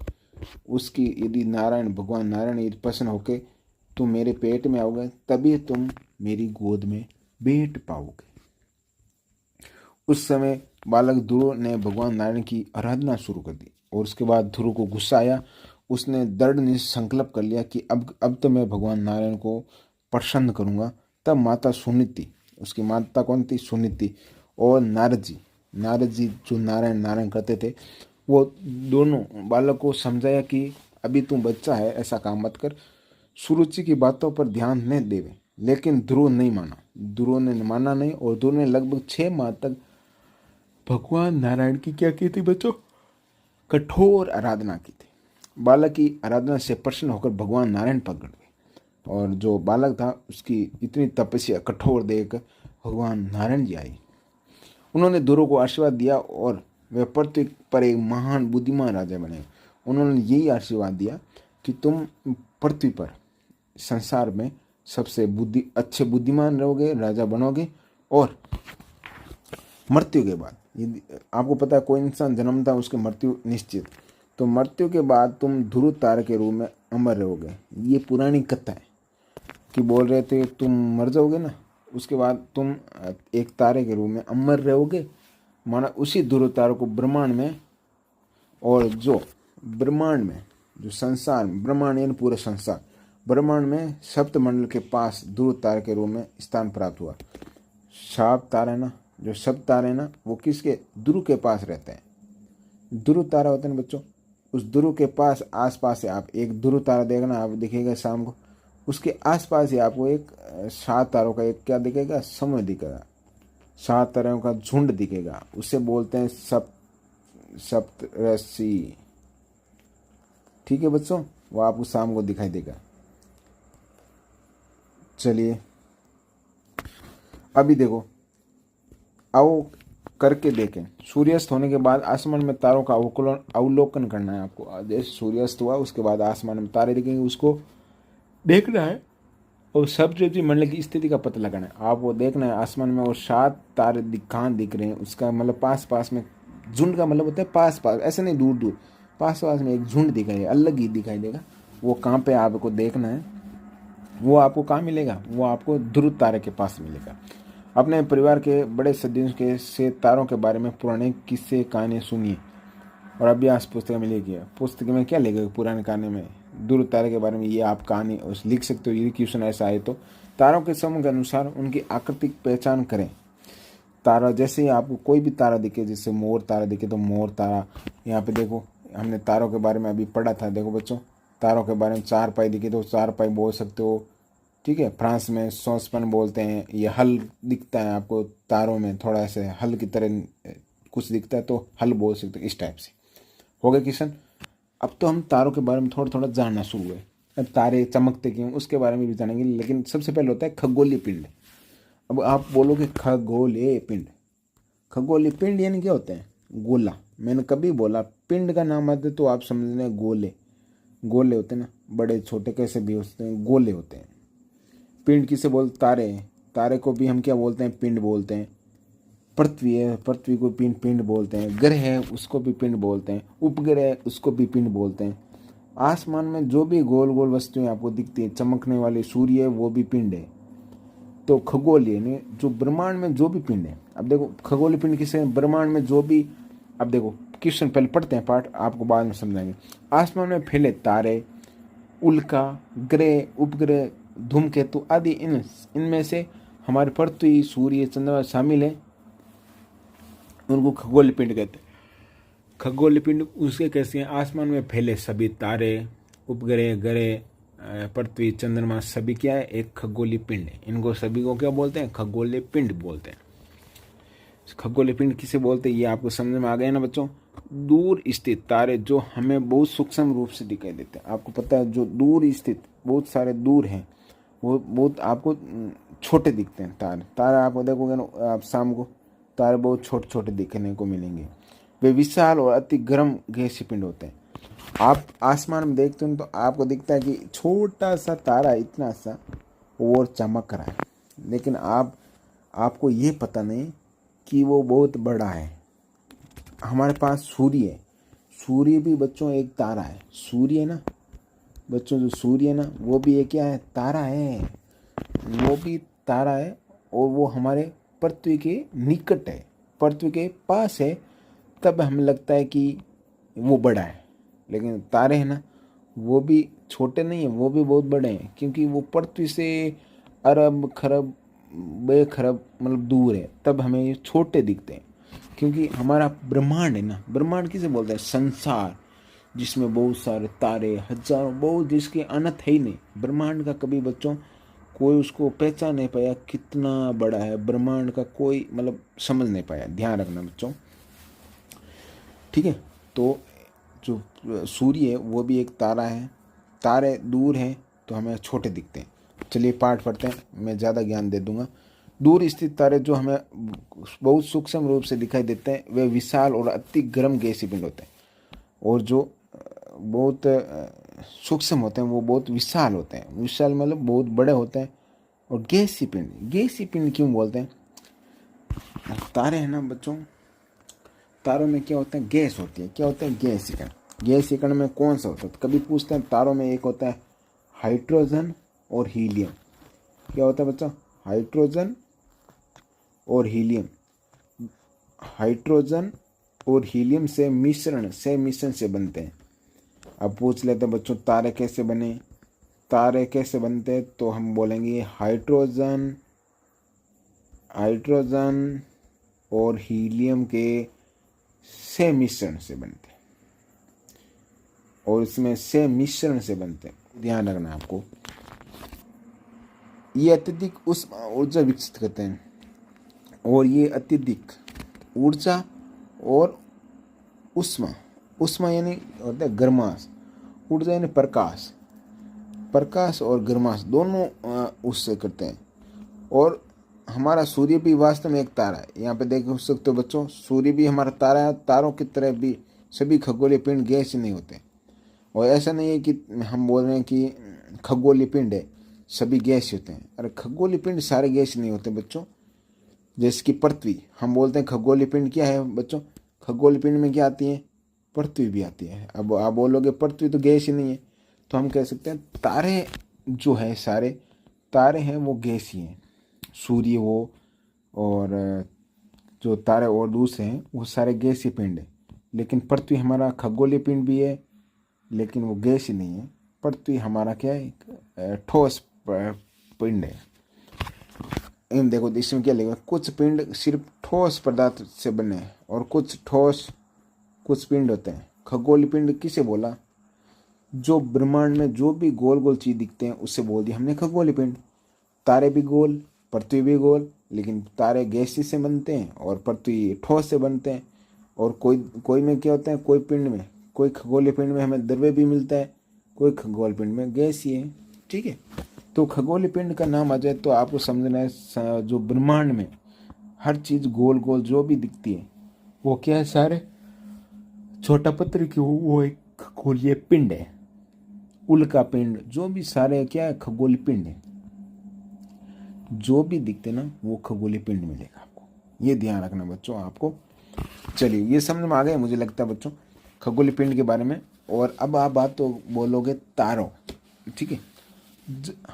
उसकी यदि नारायण, भगवान नारायण यदि प्रसन्न होके तुम मेरे पेट में आओगे, तभी तुम मेरी गोद में बैठ पाओगे। उस समय बालक ध्रुव ने भगवान नारायण की आराधना शुरू कर दी, और उसके बाद ध्रुव को गुस्सा आया। उसने दृढ़ संकल्प कर लिया कि अब तो मैं भगवान नारायण को प्रसन्न करूंगा। तब माता सुनीति, उसकी माता कौन थी? सुनीति, और नारद जी जो नारायण नारायण करते थे, वो दोनों बालक को समझाया कि अभी तू बच्चा है, ऐसा काम मत कर, सुरुचि की बातों पर ध्यान न देवे। लेकिन ध्रुव नहीं माना। ध्रुव ने माना नहीं, और ध्रुव ने लगभग 6 माह तक भगवान नारायण की क्या की थी बच्चों? कठोर आराधना की थी। बालक की आराधना से प्रसन्न होकर भगवान नारायण प्रकट हुए, और जो बालक था उसकी इतनी तपस्या कठोर देख भगवान नारायण जी आई। उन्होंने ध्रुव को आशीर्वाद दिया, और वे पृथ्वी पर एक महान बुद्धिमान राजा बने। उन्होंने यही आशीर्वाद दिया कि तुम पृथ्वी पर, संसार में सबसे अच्छे बुद्धिमान रहोगे, राजा बनोगे। और मृत्यु के बाद, यदि आपको पता है कोई इंसान जन्मता है उसकी मृत्यु निश्चित, तो मृत्यु के बाद तुम ध्रुव तारे के रूप में अमर रहोगे। ये पुरानी कथा है कि बोल रहे थे तुम मर जाओगे ना, उसके बाद तुम एक तारे के रूप में अमर रहोगे। माना उसी ध्रुव तारे को ब्रह्मांड में, और जो ब्रह्मांड में, जो संसार, ब्रह्मांड यानी पूरे संसार, ब्रह्मांड में सप्तमंडल के पास ध्रुव तारे के रूप में स्थान प्राप्त हुआ। सात तारे ना, जो सब तारे ना, वो किसके? ध्रुव के पास रहते हैं। ध्रुव तारा होते हैं बच्चों, उस ध्रुव के पास आसपास से आप एक ध्रुव तारा देखना, आप दिखेगा शाम को, उसके आसपास ही आपको एक 7 तारों का एक क्या दिखेगा? समूह दिखेगा। 7 तारों का झुंड दिखेगा। उसे बोलते हैं सप्तऋषि। ठीक है बच्चों, वो आपको शाम को दिखाई देगा। चलिए अभी देखो, आओ करके देखें। सूर्यास्त होने के बाद आसमान में तारों का अवलोकन करना है आपको। जैसे सूर्यास्त हुआ उसके बाद आसमान में तारे दिखेंगे, उसको देखना है और सप्तऋषि मंडल की स्थिति का पता लगाना है। आपको देखना है आसमान में वो 7 तारे कहाँ दिख रहे हैं, उसका मतलब पास पास में। झुंड का मतलब होता है पास पास, ऐसे नहीं दूर दूर, पास पास में एक झुंड दिखाई, अलग ही दिखाई देगा। वो कहाँ पे आपको देखना है, वो आपको कहाँ मिलेगा, वो आपको ध्रुव तारे के पास मिलेगा। अपने परिवार के बड़े सदस्यों के से तारों के बारे में पुराने किस्से कहानी सुनिए और अभ्यास पुस्तक में लिखिए। पुस्तक में क्या लिखेगा, पुराने कहानी में ध्रुव तारे के बारे में ये आप कहानी उस लिख सकते हो। यदि क्वेश्चन ऐसा आए तो तारों के समूह के अनुसार उनकी आकृतिक पहचान करें। तारा जैसे ही आपको कोई भी तारा दिखे, जैसे मोर तारा दिखे तो मोर तारा, यहाँ पे देखो हमने तारों के बारे में अभी पढ़ा था। देखो बच्चों, तारों के बारे में 4 पाई दिखे तो 4 पाई बोल सकते हो, ठीक है। फ्रांस में सॉसपन बोलते हैं। ये हल दिखता है आपको तारों में, थोड़ा ऐसे हल की तरह कुछ दिखता है तो हल बोल सकते हो, इस टाइप से। हो गया किशन। अब तो हम तारों के बारे में थोड़ा थोड़ा जानना शुरू हुए। अब तारे चमकते क्यों उसके बारे में भी जानेंगे, लेकिन सबसे पहले होता है खगोलीय पिंड। अब आप बोलोगे खगोलीय पिंड, खगोलीय पिंड यानी क्या होते हैं, गोला। मैंने कभी बोला पिंड का नाम आते तो आप समझ लें गोले। गोले होते हैं ना, बड़े छोटे कैसे भी होते हैं, गोले होते हैं। पिंड किसे बोलते, तारे। तारे को भी हम क्या बोलते हैं, पिंड बोलते हैं। पृथ्वी है, पृथ्वी को पिंड पिंड बोलते हैं। ग्रह है उसको भी पिंड बोलते हैं। उपग्रह उसको भी पिंड बोलते हैं। आसमान में जो भी गोल गोल वस्तुएं आपको दिखती है, चमकने वाले सूर्य है, वो भी पिंड है। तो खगोलीय ने जो ब्रह्मांड में जो भी पिंड है, अब देखो खगोलीय पिंड किसे, ब्रह्मांड में जो भी। अब देखो क्वेश्चन पहले पढ़ते हैं, पाठ आपको बाद में समझाएंगे। आसमान में फैले तारे, उल्का, ग्रह, उपग्रह, धूमकेतु आदि इनमें से हमारे पृथ्वी, सूर्य, चंद्रमा शामिल है, उनको खगोलीय पिंड कहते हैं। खगोलीय पिंड उसके कैसे हैं, आसमान में फैले सभी तारे, उपग्रह, ग्रह, पृथ्वी, चंद्रमा सभी क्या है, एक खगोलीय पिंड है। इनको सभी को क्या बोलते हैं, खगोलीय पिंड बोलते हैं। खगोलीय पिंड किसे बोलते हैं ये आपको समझ में आ गया ना बच्चों। दूर स्थित तारे जो हमें बहुत सूक्ष्म रूप से दिखाई देते हैं। आपको पता है जो दूर स्थित बहुत सारे दूर हैं, वो बहुत आपको छोटे दिखते हैं तारे। तारे आपको देखोगे ना आप शाम को, तारे बहुत छोटे छोटे दिखने को मिलेंगे। वे विशाल और अति गर्म गैसीय पिंड होते हैं। आप आसमान में देखते हो तो आपको दिखता है कि छोटा सा तारा इतना सा और चमक रहा है, लेकिन आपको ये पता नहीं कि वो बहुत बड़ा है। हमारे पास सूर्य है, सूर्य भी बच्चों एक तारा है। सूर्य है ना बच्चों, जो सूर्य है ना वो भी एक क्या है, तारा है। वो भी तारा है और वो हमारे पृथ्वी के निकट है, पृथ्वी के पास है, तब हमें लगता है कि वो बड़ा है। लेकिन तारे हैं ना वो भी छोटे नहीं है, वो भी बहुत बड़े हैं, क्योंकि वो पृथ्वी से अरब खरब बेखरब मतलब दूर है, तब हमें ये छोटे दिखते हैं। क्योंकि हमारा ब्रह्मांड है ना, ब्रह्मांड किसे बोलते हैं, संसार, जिसमें बहुत सारे तारे हजारों, बहुत, जिसके अनंत है ही नहीं। ब्रह्मांड का कभी बच्चों कोई उसको पहचान नहीं पाया कितना बड़ा है ब्रह्मांड का, कोई मतलब समझ नहीं पाया। ध्यान रखना बच्चों, ठीक है। तो जो सूर्य है वो भी एक तारा है। तारे दूर हैं तो हमें छोटे दिखते हैं। चलिए पाठ पढ़ते हैं, मैं ज़्यादा ज्ञान दे दूंगा। दूर स्थित तारे जो हमें बहुत सूक्ष्म रूप से दिखाई देते हैं, वे विशाल और अति गर्म गैसीय पिंड होते हैं। और जो बहुत सूक्ष्म होते हैं वो बहुत विशाल होते हैं। विशाल मतलब बहुत बड़े होते हैं। और गैसीय पिंड, गैसीय पिंड क्यों बोलते हैं, तारे हैं ना बच्चों, तारों में क्या होता है, गैस होती है। क्या होता है, गैसीय कण। गैसीय कण में कौन सा होता है, तो कभी पूछते हैं तारों में एक होता है हाइड्रोजन और हीलियम। क्या होता है बच्चों, हाइड्रोजन और हीलियम। हाइड्रोजन और हीलियम से मिश्रण से बनते हैं। अब पूछ लेते हैं बच्चों तारे कैसे बने, तारे कैसे बनते हैं, तो हम बोलेंगे हाइड्रोजन और हीलियम के से मिश्रण से बनते हैं, और इसमें से मिश्रण से बनते हैं। ध्यान रखना आपको, ये अत्यधिक ऊर्जा विकसित करते हैं। और ये अत्यधिक ऊर्जा और उष्मा यानी होता है गर्माश, ऊर्जा यानी प्रकाश, प्रकाश और गर्माश दोनों उससे करते हैं। और हमारा सूर्य भी वास्तव में एक तारा है। यहाँ पे देख सकते हो बच्चों, सूर्य भी हमारा तारा है। तारों की तरह भी सभी खगोलीय पिंड गैस नहीं होते। और ऐसा नहीं है कि हम बोल रहे हैं कि खगोलीय पिंड है सभी गैस होते हैं। अरे खगोलीय पिंड सारे गैस नहीं होते बच्चों। जैसे कि पृथ्वी, हम बोलते हैं खगोलीय पिंड क्या है बच्चों, खगोलीय पिंड में क्या आती है, पृथ्वी भी आती है। अब आप बोलोगे पृथ्वी तो गैस ही नहीं है, तो हम कह सकते हैं तारे जो है, सारे तारे हैं वो गैस ही हैं। सूर्य हो और जो तारे और दूसरे हैं वो सारे गैसीय पिंड है। लेकिन पृथ्वी हमारा खगोलीय पिंड भी है, लेकिन वो गैस ही नहीं है। पृथ्वी हमारा क्या है, ठोस पिंड है। इन देखो इसमें क्या लिखा, कुछ पिंड सिर्फ ठोस पदार्थ से बने हैं और कुछ ठोस कुछ पिंड होते हैं। खगोलीय पिंड किसे बोला, जो ब्रह्मांड में जो भी गोल गोल चीज दिखते हैं उससे बोल दिया हमने खगोलीय पिंड। तारे भी गोल, पृथ्वी भी गोल, लेकिन तारे गैसीय से बनते हैं और पृथ्वी ठोस से बनते हैं। और कोई में क्या होता है, कोई पिंड में, कोई खगोलीय पिंड में हमें द्रव्य भी मिलता है, कोई खगोलीय पिंड में गैसीय है। ठीक है, तो खगोलीय पिंड का नाम आ जाए तो आपको समझना है जो ब्रह्मांड में हर चीज गोल गोल जो भी दिखती है वो क्या है, सारे छोटा पत्र की वो एक खगोलीय पिंड है। उल्का पिंड जो भी सारे क्या है, खगोलीय पिंड है। जो भी दिखते ना वो खगोलीय पिंड मिलेगा आपको, ये ध्यान रखना बच्चों आपको। चलिए ये समझ में आ गया मुझे लगता है बच्चों खगोलीय पिंड के बारे में। और अब आप बात तो बोलोगे तारों, ठीक है।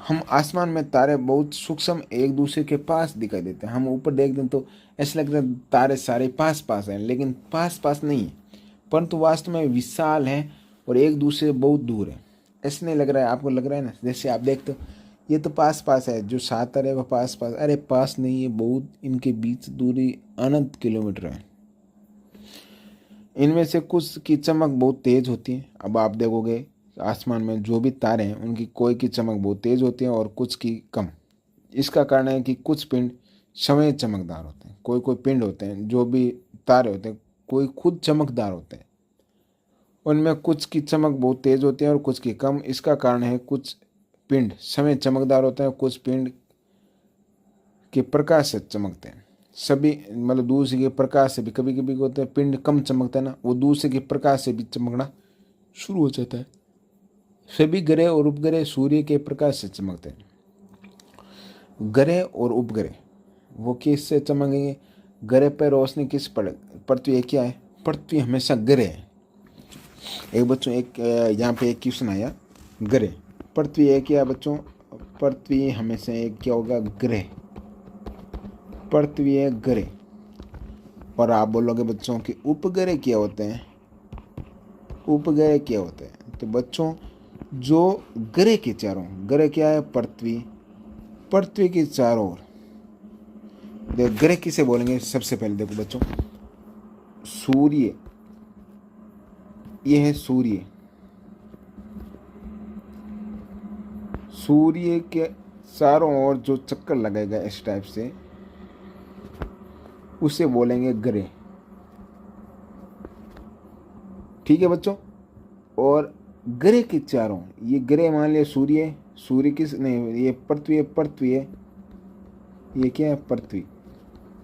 हम आसमान में तारे बहुत सूक्ष्म एक दूसरे के पास दिखाई देते हैं। हम ऊपर देख दें तो ऐसा लगता है तारे सारे पास पास हैं, लेकिन पास पास नहीं है, परंतु वास्तव में विशाल है और एक दूसरे से बहुत दूर है। ऐसा नहीं लग रहा है आपको, लग रहा है ना जैसे आप देखते हो ये तो पास पास है, जो सात तारे वो पास पास, अरे पास नहीं है, बहुत इनके बीच दूरी अनंत किलोमीटर है। इनमें से कुछ की चमक बहुत तेज होती है। अब आप देखोगे आसमान में जो भी तारे हैं उनकी कोई की चमक बहुत तेज होती है और कुछ की कम। इसका कारण है कि कुछ पिंड समय चमकदार होते हैं, कोई कोई पिंड होते हैं जो भी तारे होते हैं कोई खुद चमकदार होते हैं, उनमें कुछ की चमक बहुत तेज होती है और कुछ की कम। इसका कारण है कुछ पिंड समय चमकदार होते हैं, कुछ पिंड के प्रकाश से चमकते हैं। सभी मतलब दूसरे के प्रकाश से भी कभी कभी होते हैं पिंड कम चमकता है ना, वो दूसरे के प्रकाश से भी चमकना शुरू हो जाता है। सभी ग्रह और उपग्रह सूर्य के प्रकाश से चमकते हैं। ग्रह और उपग्रह वो किससे चमकेंगे, ग्रह पर रोशनी किस पर, पृथ्वी क्या है, पृथ्वी हमेशा ग्रह है। एक बच्चों एक यहाँ पे एक क्वेश्चन आया, ग्रह पृथ्वी है क्या बच्चों, पृथ्वी हमेशा एक क्या होगा, ग्रह। पृथ्वी है ग्रह। और आप बोलोगे बच्चों कि उपग्रह क्या होते हैं, उपग्रह क्या होते हैं, तो बच्चों जो ग्रह के चारों, ग्रह क्या है, पृथ्वी, पृथ्वी के चारों ओर देखो ग्रह किसे बोलेंगे। सबसे पहले देखो बच्चों, सूर्य, ये है सूर्य, सूर्य के चारों ओर जो चक्कर लगेगा इस टाइप से उसे बोलेंगे ग्रह। ठीक है बच्चों। और ग्रह के चारों, ये ग्रह मान लिया सूर्य, सूर्य किस नहीं, ये पृथ्वी है, पृथ्वी है, ये क्या है, पृथ्वी,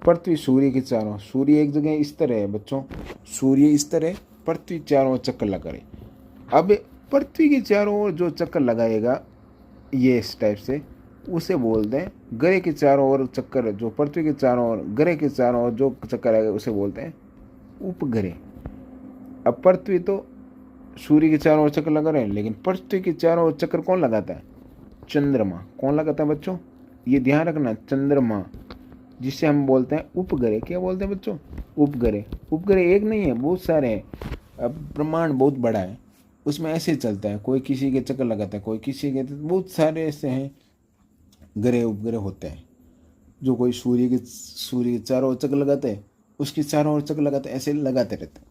पृथ्वी सूर्य के चारों, सूर्य एक जगह इस तरह है बच्चों, सूर्य इस तरह, पृथ्वी चारों ओर चक्कर लगा रही। अब पृथ्वी के चारों ओर जो चक्कर लगाएगा ये इस टाइप से, उसे बोलते हैं ग्रह के चारों ओर चक्कर, जो पृथ्वी के चारों ओर, ग्रह के चारों ओर जो चक्कर आएगा उसे बोलते हैं उपग्रह। अब पृथ्वी तो सूर्य के चारों ओर चक्कर लगा रहे हैं, लेकिन पृथ्वी के चारों ओर चक्कर कौन लगाता है, चंद्रमा। कौन लगाता है बच्चों, ये ध्यान रखना, चंद्रमा, जिसे हम बोलते हैं उपग्रह। क्या बोलते हैं बच्चों, उपग्रह। उपग्रह एक नहीं है, बहुत सारे हैं। अब ब्रह्मांड बहुत बड़ा है, उसमें ऐसे चलता है, कोई किसी के चक्कर लगाता है, कोई किसी के, बहुत सारे ऐसे हैं ग्रह उपग्रह होते हैं जो कोई सूर्य के चारों ओर चक्कर लगाते हैं, उसके चारों ओर चक्कर लगाते हैं, ऐसे लगाते रहते हैं।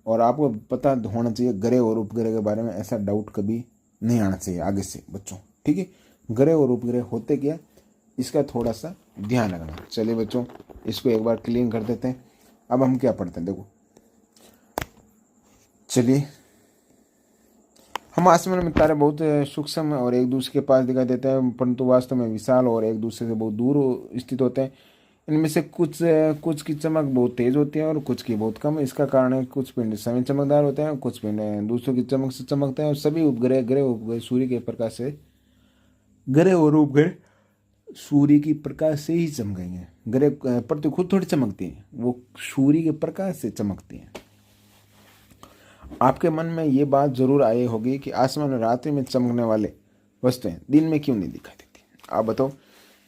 और आपको पता होना चाहिए ग्रह और उपग्रह के बारे में, ऐसा डाउट कभी नहीं आना चाहिए आगे से बच्चों। ठीक है, ग्रह और उपग्रह होते क्या, इसका थोड़ा सा ध्यान रखना। चलिए बच्चों इसको एक बार क्लीन कर देते हैं। अब हम क्या पढ़ते हैं देखो, चलिए हम आसमान में तारे बहुत सूक्ष्म और एक दूसरे के पास दिखाई देते हैं, परंतु वास्तव में विशाल और एक दूसरे से बहुत दूर स्थित होते हैं। इनमें से कुछ की चमक बहुत तेज होती है और कुछ की बहुत कम। इसका कारण है कुछ पिंड समय चमकदार होते हैं, कुछ पिंड दूसरों की चमक से चमकते हैं, और सभी उपग्रह ग्रह उपग्रह सूर्य के प्रकाश से ग्रह और उपग्रह सूर्य की प्रकाश से ही चमकेंगे। ग्रह पृथ्वी खुद थोड़ी चमकती है, वो सूर्य के प्रकाश से चमकती है। आपके मन में ये बात जरूर आई होगी कि आसमान में रात्रि में चमकने वाले वस्तुएं दिन में क्यों नहीं दिखाई देती। आप बताओ,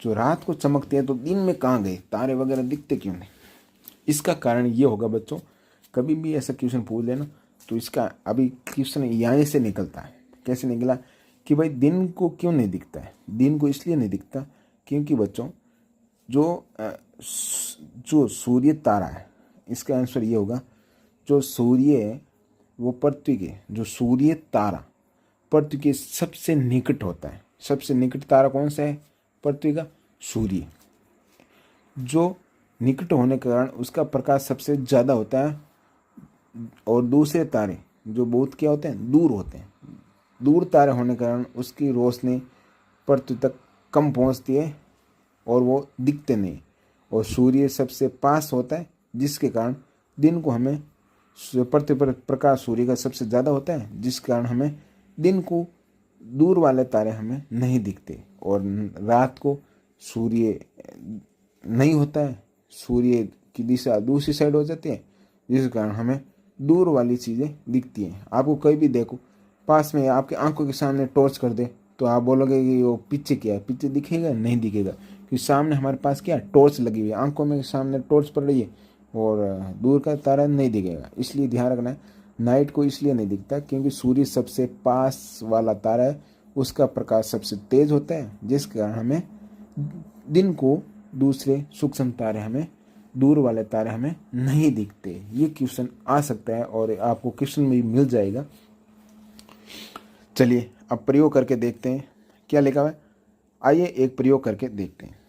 जो रात को चमकती है तो दिन में कहाँ गए, तारे वगैरह दिखते क्यों नहीं। इसका कारण ये होगा बच्चों, कभी भी ऐसा क्वेश्चन पूछ लेना तो इसका अभी क्वेश्चन यहाँ से निकलता है। कैसे निकला कि भाई दिन को क्यों नहीं दिखता है। दिन को इसलिए नहीं दिखता क्योंकि बच्चों जो सूर्य तारा है, इसका आंसर ये होगा, जो सूर्य है वो पृथ्वी के, जो सूर्य तारा पृथ्वी के सबसे निकट होता है। सबसे निकट तारा कौन सा है पृथ्वी का? सूर्य। जो निकट होने के कारण उसका प्रकाश सबसे ज़्यादा होता है, और दूसरे तारे जो बहुत क्या होते हैं, दूर होते हैं। दूर तारे होने के कारण उसकी रोशनी पृथ्वी तक कम पहुंचती है और वो दिखते नहीं। और सूर्य सबसे पास होता है, जिसके कारण दिन को हमें पृथ्वी पर प्रकाश सूर्य का सबसे ज़्यादा होता है, जिस कारण हमें दिन को दूर वाले तारे हमें नहीं दिखते। और रात को सूर्य नहीं होता है, सूर्य की दिशा दूसरी साइड हो जाती है, जिस कारण हमें दूर वाली चीज़ें दिखती हैं। आपको कहीं भी देखो, पास में आपके आंखों के सामने टॉर्च कर दे तो आप बोलोगे कि वो पीछे क्या है, पीछे दिखेगा? नहीं दिखेगा, क्योंकि सामने हमारे पास क्या है, टॉर्च लगी हुई है। आंखों में सामने टॉर्च पड़ रही है और दूर का तारा नहीं दिखेगा। इसलिए ध्यान रखना है, नाइट को इसलिए नहीं दिखता क्योंकि सूर्य सबसे पास वाला तारा है, उसका प्रकाश सबसे तेज होता है, जिस कारण हमें दिन को दूसरे सूक्ष्म तारे हमें, दूर वाले तारे हमें नहीं दिखते। ये क्वेश्चन आ सकता है और आपको क्वेश्चन में मिल जाएगा। चलिए अब प्रयोग करके देखते हैं क्या लिखा हुआ है। आइए एक प्रयोग करके देखते हैं।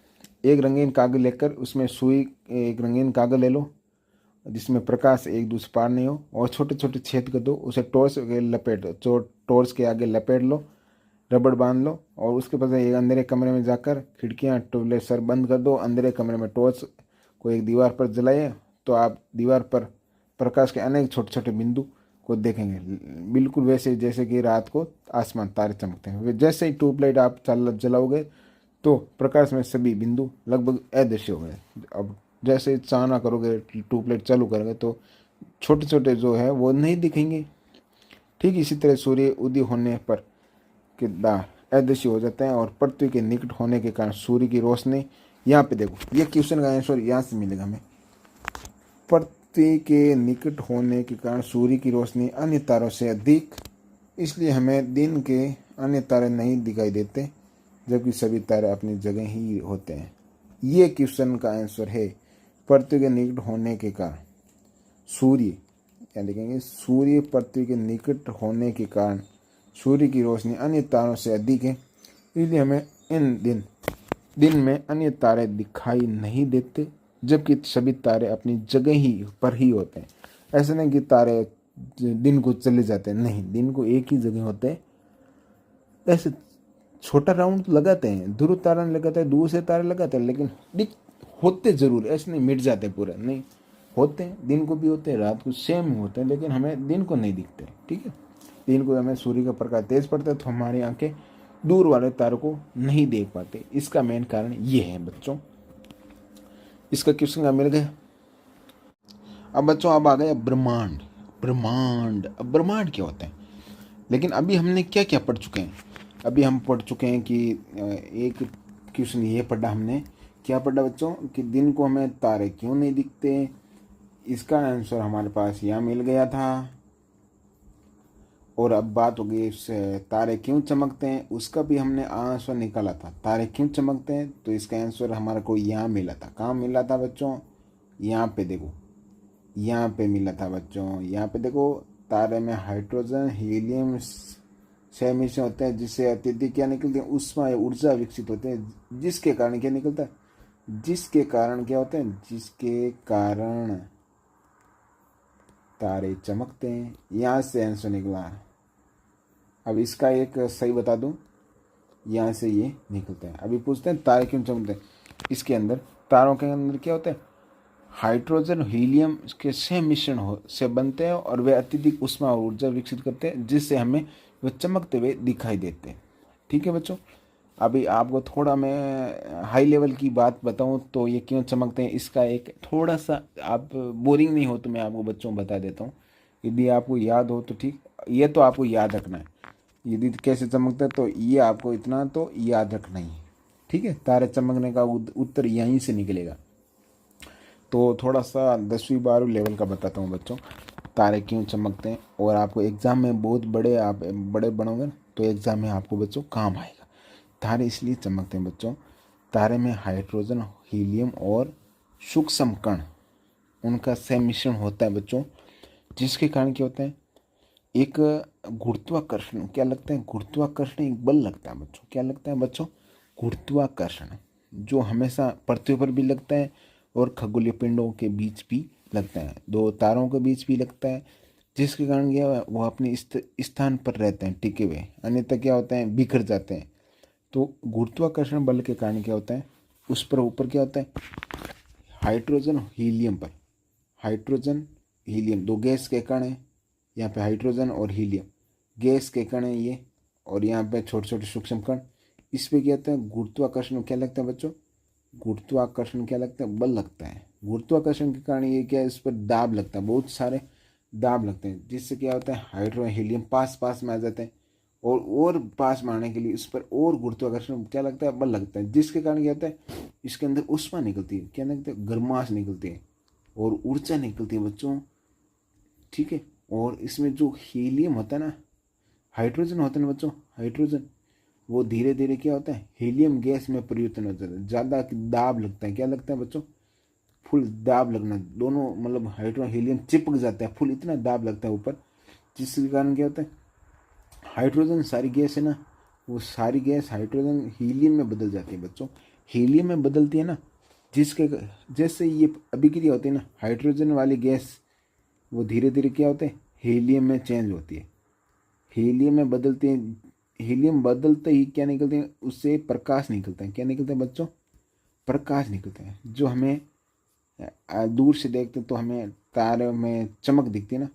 एक रंगीन कागज लेकर उसमें सुई, एक रंगीन कागज ले लो जिसमें प्रकाश एक दूसरे पार नहीं हो, और छोटे छोटे छेद कर दो, उसे टॉर्च के लपेट दो, टॉर्च के आगे लपेट लो, रबड़ बांध लो, और उसके पास एक अंधेरे कमरे में जाकर खिड़कियां ट्यूबलाइट सर बंद कर दो। अंधेरे कमरे में टॉर्च को एक दीवार पर जलाइए तो आप दीवार पर प्रकाश के अनेक छोटे छोटे बिंदु को देखेंगे, बिल्कुल वैसे जैसे कि रात को आसमान तारे चमकते हैं। जैसे ही ट्यूबलाइट आप जलाओगे तो प्रकाश में सभी बिंदु लगभग अदृश्य हो गए। अब जैसे चाहना करोगे, ट्यूबलाइट चालू करोगे तो छोटे छोटे जो है वो नहीं दिखेंगे। ठीक इसी तरह सूर्य उदय होने पर किरदार अदृश्य हो जाते हैं, और पृथ्वी के निकट होने के कारण सूर्य की रोशनी, यहाँ पे देखो ये क्वेश्चन का आंसर यहाँ से मिलेगा हमें। पृथ्वी के निकट होने के कारण सूर्य की रोशनी अन्य तारों से अधिक, इसलिए हमें दिन के अन्य तारे नहीं दिखाई देते, जबकि सभी तारे अपनी जगह ही होते हैं। ये क्वेश्चन का आंसर है पृथ्वी के निकट होने के कारण सूर्य, क्या लिखेंगे, सूर्य पृथ्वी के निकट होने के कारण सूर्य की रोशनी अन्य तारों से अधिक है, इसलिए हमें इन दिन में अन्य तारे दिखाई नहीं देते, जबकि सभी तारे अपनी जगह ही पर ही होते हैं। ऐसा नहीं कि तारे दिन को चले जाते हैं, नहीं, दिन को एक ही जगह होते हैं। ऐसे छोटा राउंड लगाते हैं, ध्रुव तारा नहीं लगाते हैं, दूर से तारे लगाते हैं, लेकिन होते जरूर, ऐसे नहीं मिट जाते पूरे, नहीं होते हैं, दिन को भी होते हैं, रात को सेम होते हैं, लेकिन हमें दिन को नहीं दिखते। ठीक है, दिन को हमें सूर्य का प्रकाश तेज पड़ता है तो हमारी आंखें दूर वाले तारों को नहीं देख पाते। इसका मेन कारण ये है बच्चों। इसका क्वेश्चन मिल गया। अब बच्चों अब आ गया ब्रह्मांड। ब्रह्मांड, अब ब्रह्मांड क्या होता है, लेकिन अभी हमने क्या क्या पढ़ चुके हैं। अभी हम पढ़ चुके हैं कि एक क्वेश्चन ये पढ़ा हमने, क्या पढ़ा बच्चों, कि दिन को हमें तारे क्यों नहीं दिखते। इसका आंसर हमारे पास यहाँ मिल गया था। और अब बात हो गई तारे क्यों चमकते हैं, उसका भी हमने आंसर निकाला था। तारे क्यों चमकते हैं तो इसका आंसर हमारे को यहाँ मिला था। कहाँ मिला था बच्चों, यहाँ पे देखो, यहाँ पे मिला था बच्चों। यहाँ पे देखो, तारे में हाइड्रोजन हीलियम से मिश्रण होते हैं, जिससे अत्यधिक क्या निकलती है, ऊष्मा या ऊर्जा विकसित होते हैं, जिसके कारण क्या निकलता है, जिसके कारण क्या होते हैं, जिसके कारण तारे चमकते हैं। यहाँ से आंसर निकला अब इसका एक सही बता दूं, यहाँ से ये निकलता है। अभी पूछते हैं तारे क्यों चमकते हैं। इसके अंदर, तारों के अंदर क्या होता है, हाइड्रोजन हीलियम के से मिश्रण हो से बनते हैं और वे अत्यधिक ऊष्मा और ऊर्जा विकसित करते हैं, जिससे हमें वे चमकते हुए दिखाई देते हैं। ठीक है बच्चों, अभी आपको थोड़ा मैं हाई लेवल की बात बताऊं तो ये क्यों चमकते हैं, इसका एक थोड़ा सा, आप बोरिंग नहीं हो तो मैं आपको बच्चों बता देता हूँ। यदि आपको याद हो तो ठीक, ये तो आपको याद रखना है। यदि कैसे चमकता है तो ये आपको इतना तो याद रखना ही है। ठीक है, तारे चमकने का उत्तर यहीं से निकलेगा। तो थोड़ा सा 10वीं 12वीं लेवल का बताता हूँ बच्चों, तारे क्यों चमकते हैं। और आपको एग्ज़ाम में बहुत बड़े, आप बड़े बनोगे ना तो एग्ज़ाम में आपको बच्चों काम आएगा। तारे इसलिए चमकते हैं बच्चों, तारे में हाइड्रोजन, हीलियम और सूक्ष्म कण, उनका सम्मिश्रण होता है बच्चों, जिसके कारण क्या होता है, एक गुरुत्वाकर्षण क्या लगता है, गुरुत्वाकर्षण एक बल लगता है बच्चों। क्या लगता है बच्चों, गुरुत्वाकर्षण, जो हमेशा पृथ्वी पर भी लगता है और खगोलीय पिंडों के बीच भी लगता है, दो तारों के बीच भी लगता है, जिसके कारण क्या वो अपने स्थान पर रहते हैं टिके हुए, अन्यथा क्या होता है, बिखर जाते हैं। तो गुरुत्वाकर्षण बल के कारण क्या होता है, उस पर ऊपर क्या होता है, हाइड्रोजन हीलियम पर, हाइड्रोजन हीलियम दो गैस के कण हैं, यहाँ पे हाइड्रोजन और हीलियम गैस के कण हैं ये, और यहाँ पे छोटे छोटे सूक्ष्म कण, इस पे क्या होता है, गुरुत्वाकर्षण क्या लगता है बच्चों, गुरुत्वाकर्षण क्या लगता है, बल लगता है। गुरुत्वाकर्षण के कारण ये क्या है, इस पर दाब लगता है, बहुत सारे दाब लगते हैं, जिससे क्या होता है, हाइड्रोजन हीलियम पास पास में आ जाते हैं, और पास में आने के लिए इस पर और गुरुत्वाकर्षण क्या लगता है, बल लगता है, जिसके कारण क्या होता है, इसके अंदर ऊष्मा निकलती है, क्या निकलती है, गर्माश निकलती है और ऊर्जा निकलती है बच्चों। ठीक है, और इसमें जो हीलियम होता है ना, हाइड्रोजन होता है ना बच्चों, हाइड्रोजन वो धीरे धीरे क्या होता है, हीलियम गैस में परिवर्तन हो जाता है, ज़्यादा दाब लगता है, क्या लगता है बच्चों, फुल दाब लगना, दोनों मतलब हाइड्रोजन हीलियम चिपक जाता है, फुल इतना दाब लगता है ऊपर, जिसके कारण क्या होता है, हाइड्रोजन सारी गैस है ना, वो सारी गैस हाइड्रोजन हीलियम में बदल जाती है बच्चों, हीलियम में बदलती है ना, जिसके जैसे ये अभिक्रिया होती है ना, हाइड्रोजन वाली गैस वो धीरे धीरे क्या होते हैं, हीलियम में चेंज होती है, हीलियम में बदलती है, हीलियम बदलते ही क्या निकलते हैं, उससे प्रकाश निकलता है, क्या निकलता है बच्चों, प्रकाश निकलता है, जो हमें दूर से देखते हैं तो हमें तारे में चमक दिखती है ना,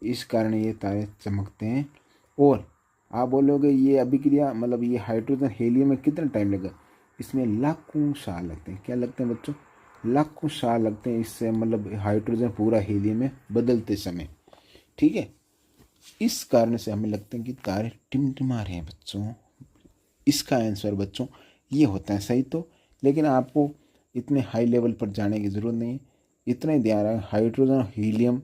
इस कारण ये तारे चमकते हैं। और आप बोलोगे ये अभिक्रिया मतलब ये हाइड्रोजन हीलियम में कितना टाइम लगेगा, इसमें लाखों साल लगते हैं, क्या लगते हैं बच्चों, लाखों साल लगते हैं, इससे मतलब हाइड्रोजन पूरा हीलियम में बदलते समय। ठीक है, इस कारण से हमें लगता है कि तारे टिमटिमा रहे हैं बच्चों। इसका आंसर बच्चों ये होता है सही तो, लेकिन आपको इतने हाई लेवल पर जाने की ज़रूरत नहीं है, इतना ही ध्यान रखें, हाइड्रोजन हीलियम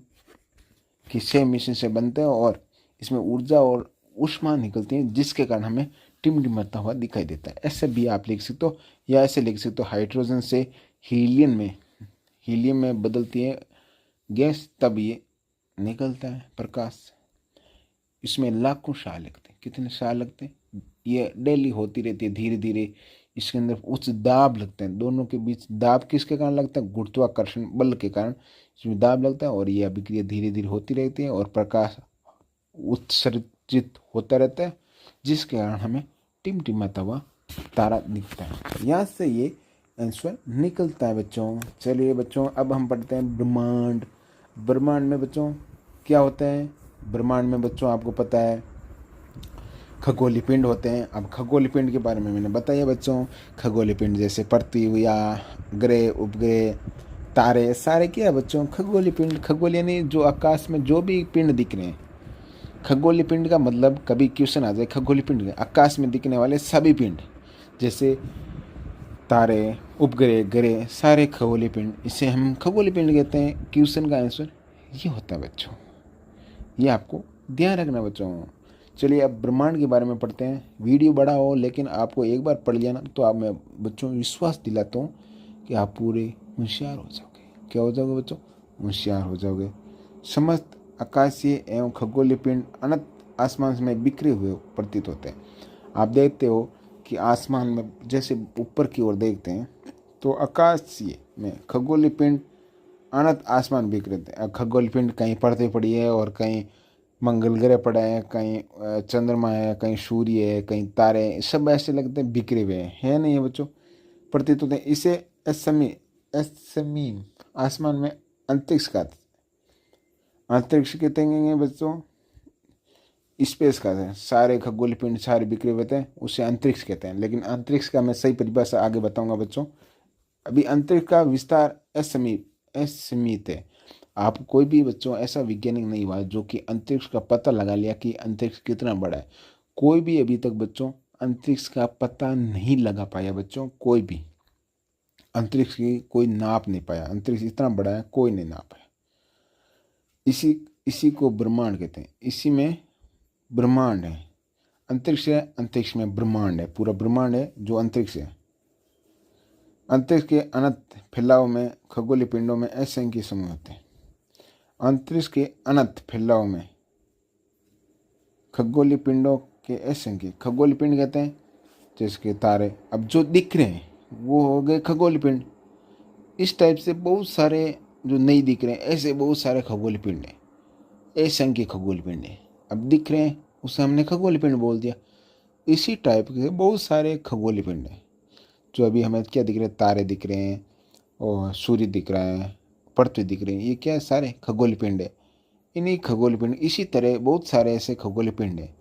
के सेम मिश्रण से बनते हैं और इसमें ऊर्जा और ऊष्मा निकलती है, जिसके कारण हमें टिमटिमाता हुआ दिखाई देता है। ऐसे भी आप लिख सकते हो, या ऐसे लिख सकते हो, हाइड्रोजन से हीलियम में बदलती है गैस, तब ये निकलता है प्रकाश। इसमें लाखों साल लगते हैं, कितने साल लगते हैं, ये डेली होती रहती है धीरे धीरे, इसके अंदर उच्च दाब लगते हैं, दोनों के बीच दाब किसके कारण लगता है, गुरुत्वाकर्षण बल के कारण इसमें दाब लगता है, और ये अभिक्रिया धीरे धीरे होती रहती है और प्रकाश उत्सर्जित होता रहता है, जिसके कारण हमें टिमटिमाता हुआ तारा दिखता है। यहाँ से ये आंसर निकलता है बच्चों। चलिए बच्चों, अब हम पढ़ते हैं ब्रह्मांड। ब्रह्मांड में बच्चों क्या होता है, ब्रह्मांड में बच्चों आपको पता है खगोलीय पिंड होते हैं। अब खगोलीय पिंड के बारे में मैंने बताया बच्चों, खगोलीय पिंड जैसे पृथ्वी या ग्रह उपग्रह तारे सारे क्या है बच्चों, खगोलीय पिंड। खगोलीय यानी जो आकाश में जो भी पिंड दिख रहे हैं, खगोलीय पिंड का मतलब कभी क्वेश्चन आ जाए, खगोलीय पिंड आकाश में दिखने वाले सभी पिंड, जैसे तारे उपग्रह ग्रह सारे खगोलीय पिंड, इसे हम खगोलीय पिंड कहते हैं। क्वेश्चन का आंसर ये होता है बच्चों, ये आपको ध्यान रखना बच्चों। चलिए अब ब्रह्मांड के बारे में पढ़ते हैं। वीडियो बड़ा हो लेकिन आपको एक बार पढ़ लिया ना तो आप, मैं बच्चों विश्वास दिलाता हूँ कि आप पूरे होशियार हो जाओगे। क्या हो जाओगे बच्चों, होशियार हो जाओगे। समस्त आकाशीय एवं खगोलीय पिंड अनंत आसमान में बिखरे हुए प्रतीत होते हैं। आप देखते हो कि आसमान में जैसे ऊपर की ओर देखते हैं तो आकाशीय में खगोलीय पिंड अनंत आसमान बिखरे थे। खगोलीय पिंड कहीं पड़ती पड़ी है और कहीं मंगल ग्रह पड़ा है, कहीं चंद्रमा है, कहीं सूर्य है, कहीं तारे हैं, सब ऐसे लगते हैं बिखरे हुए हैं, है नहीं है बच्चों, प्रतीत होते हैं। इसे असमी आसमान में अंतरिक्ष का अंतरिक्ष कहते हैं बच्चों, स्पेस का है, सारे खगोलीय पिंड सारे बिखरे हुए थे, उसे अंतरिक्ष कहते हैं। लेकिन अंतरिक्ष का मैं सही परिभाषा आगे बताऊंगा बच्चों। अभी अंतरिक्ष का विस्तार असीमित है। आप कोई भी बच्चों ऐसा वैज्ञानिक नहीं हुआ जो कि अंतरिक्ष का पता लगा लिया कि अंतरिक्ष कितना बड़ा है। कोई भी अभी तक बच्चों अंतरिक्ष का पता नहीं लगा पाया बच्चों, कोई भी अंतरिक्ष की कोई नाप नहीं पाया। अंतरिक्ष इतना बड़ा है, कोई नहीं नाप पाया। इसी इसी को ब्रह्मांड कहते हैं। इसी में ब्रह्मांड है, अंतरिक्ष है, अंतरिक्ष में ब्रह्मांड है, पूरा ब्रह्मांड है जो अंतरिक्ष है। अंतरिक्ष के अनंत फैलाव में खगोलीय पिंडों में असंख्य समूह होते हैं। अंतरिक्ष के अनंत फैलाव में खगोलीय पिंडों के असंख्य, खगोलीय पिंड कहते हैं जैसे कि तारे, अब जो दिख रहे हैं वो हो गए खगोलीय पिंड। इस टाइप से बहुत सारे जो नहीं दिख रहे हैं ऐसे बहुत सारे खगोलीय पिंड हैं, असंख्य खगोलीय पिंड हैं। अब दिख रहे हैं उसे हमने खगोलीय पिंड बोल दिया। इसी टाइप के बहुत सारे खगोलीय पिंड हैं जो अभी हमें क्या दिख रहे हैं, तारे दिख रहे हैं और सूर्य दिख रहा है, पृथ्वी दिख रही है, ये क्या है, सारे खगोलीय पिंड है। इन्हीं खगोलीय पिंड, इसी तरह बहुत सारे ऐसे खगोलीय पिंड हैं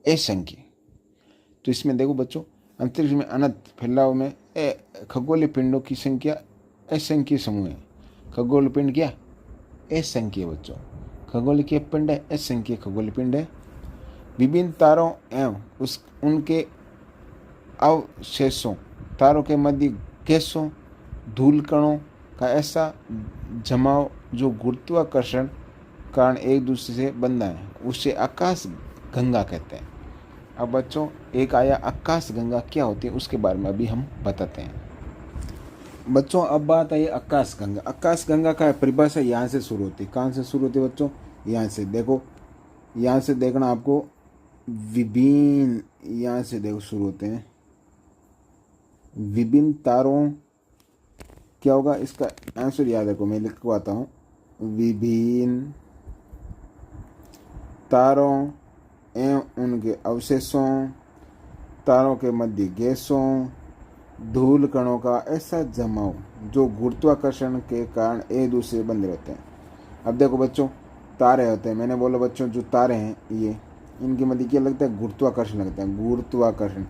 असंख्य। तो इसमें देखो बच्चों, अंतरिक्ष में अनंत फैलाव में खगोलीय पिंडों की संख्या असंख्य समूह है। खगोलीय पिंड क्या, असंख्य बच्चों, खगोलीय के पिंड है, असंख्य खगोलीय पिंड है। विभिन्न तारों एवं उनके अवशेषों, तारों के मध्य गैसों, धूल कणों का ऐसा जमाव जो गुरुत्वाकर्षण कारण एक दूसरे से बंधा है, उसे आकाश गंगा कहते हैं। अब बच्चों एक आया आकाश गंगा, क्या होती है उसके बारे में अभी हम बताते हैं बच्चों। अब बात आई आकाश गंगा। आकाश गंगा का परिभाषा यहाँ से शुरू होती है। कहाँ से शुरू होती है बच्चों, यहाँ से देखो, यहाँ से देखना आपको विभिन्न, यहाँ से देखो शुरू होते हैं विभिन्न तारों, क्या होगा इसका आंसर याद रखो, मैं लिखवाता हूँ। विभिन्न तारों एवं उनके अवशेषों, तारों के मध्य गैसों, धूल कणों का ऐसा जमाव जो गुरुत्वाकर्षण के कारण एक दूसरे से बंधे रहते हैं। अब देखो बच्चों, तारे होते हैं, मैंने बोला बच्चों जो तारे हैं ये, इनके मध्य क्या लगता है, गुरुत्वाकर्षण लगता है। गुरुत्वाकर्षण,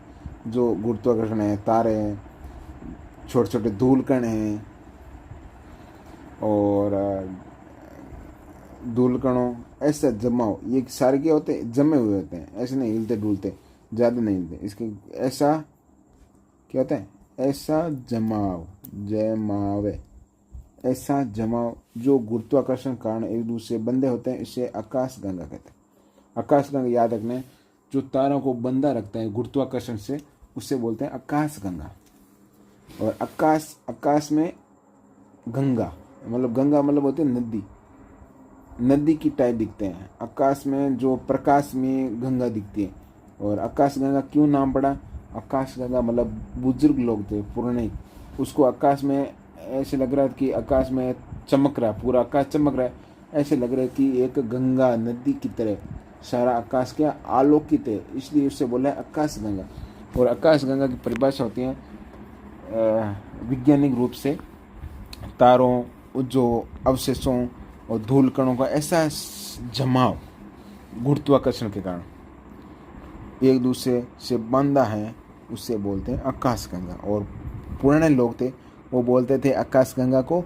जो गुरुत्वाकर्षण है, तारे हैं, छोटे छोटे धूल कण हैं और धूल कणों ऐसा जमाव, ये सारे क्या होते हैं, जमे हुए होते हैं, ऐसे नहीं हिलते डुलते, ज़्यादा नहीं हिलते। इसके ऐसा क्या होता है, ऐसा जमाव ऐसा जमाव जो गुरुत्वाकर्षण कारण एक दूसरे बंधे होते हैं, इसे आकाश गंगा कहते हैं। आकाश गंगा याद रखना है, जो तारों को बंधा रखता है गुरुत्वाकर्षण से, उससे बोलते हैं आकाश गंगा। और आकाश में गंगा मतलब होती है नदी, नदी की टाइप दिखते हैं आकाश में, जो प्रकाश में गंगा दिखती है। और आकाश गंगा क्यों नाम पड़ा, आकाश गंगा मतलब बुजुर्ग लोग थे पुराने, उसको आकाश में ऐसे लग रहा है कि आकाश में चमक रहा है, पूरा आकाश चमक रहा है, ऐसे लग रहा है कि एक गंगा नदी की तरह सारा आकाश क्या आलोकित है, इसलिए उससे बोला है आकाश गंगा। और आकाश गंगा की परिभाषा होती है वैज्ञानिक रूप से तारों, जो अवशेषों और धूल कणों का ऐसा जमाव गुरुत्वाकर्षण के कारण एक दूसरे से बंधा है, उससे बोलते हैं आकाश गंगा। और पुराने लोग थे वो बोलते थे आकाश गंगा को,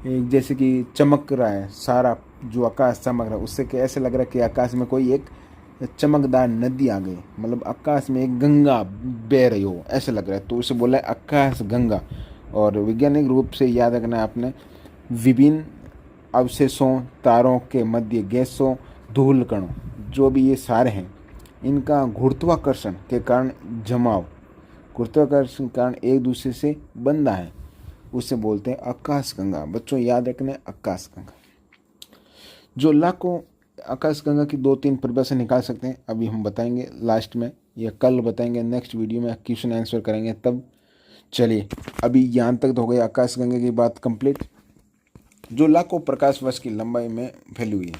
जैसे कि चमक रहा है सारा, जो आकाश चमक रहा है उससे क्या ऐसे लग रहा है कि आकाश में कोई एक चमकदार नदी आ गई, मतलब आकाश में एक गंगा बह रही हो, ऐसे लग रहा है, तो उसे बोला है आकाश गंगा। और वैज्ञानिक रूप से याद रखना है आपने, विभिन्न अवशेषों, तारों के मध्य गैसों, धूल कणों, जो भी ये सारे हैं, इनका गुरुत्वाकर्षण के कारण जमाव, गुरुत्वाकर्षण के कारण एक दूसरे से बंधा है, उसे बोलते हैं आकाश गंगा। बच्चों याद रखना है आकाश गंगा। जो लाखों आकाश गंगा की 2-3 परिभाषा निकाल सकते हैं, अभी हम बताएंगे लास्ट में, या कल बताएंगे, नेक्स्ट वीडियो में क्वेश्चन आंसर करेंगे तब। चलिए अभी यहाँ तक तो हो गई आकाश गंगा की बात कंप्लीट। जो लाखों प्रकाश वर्ष की लंबाई में फैली हुई है,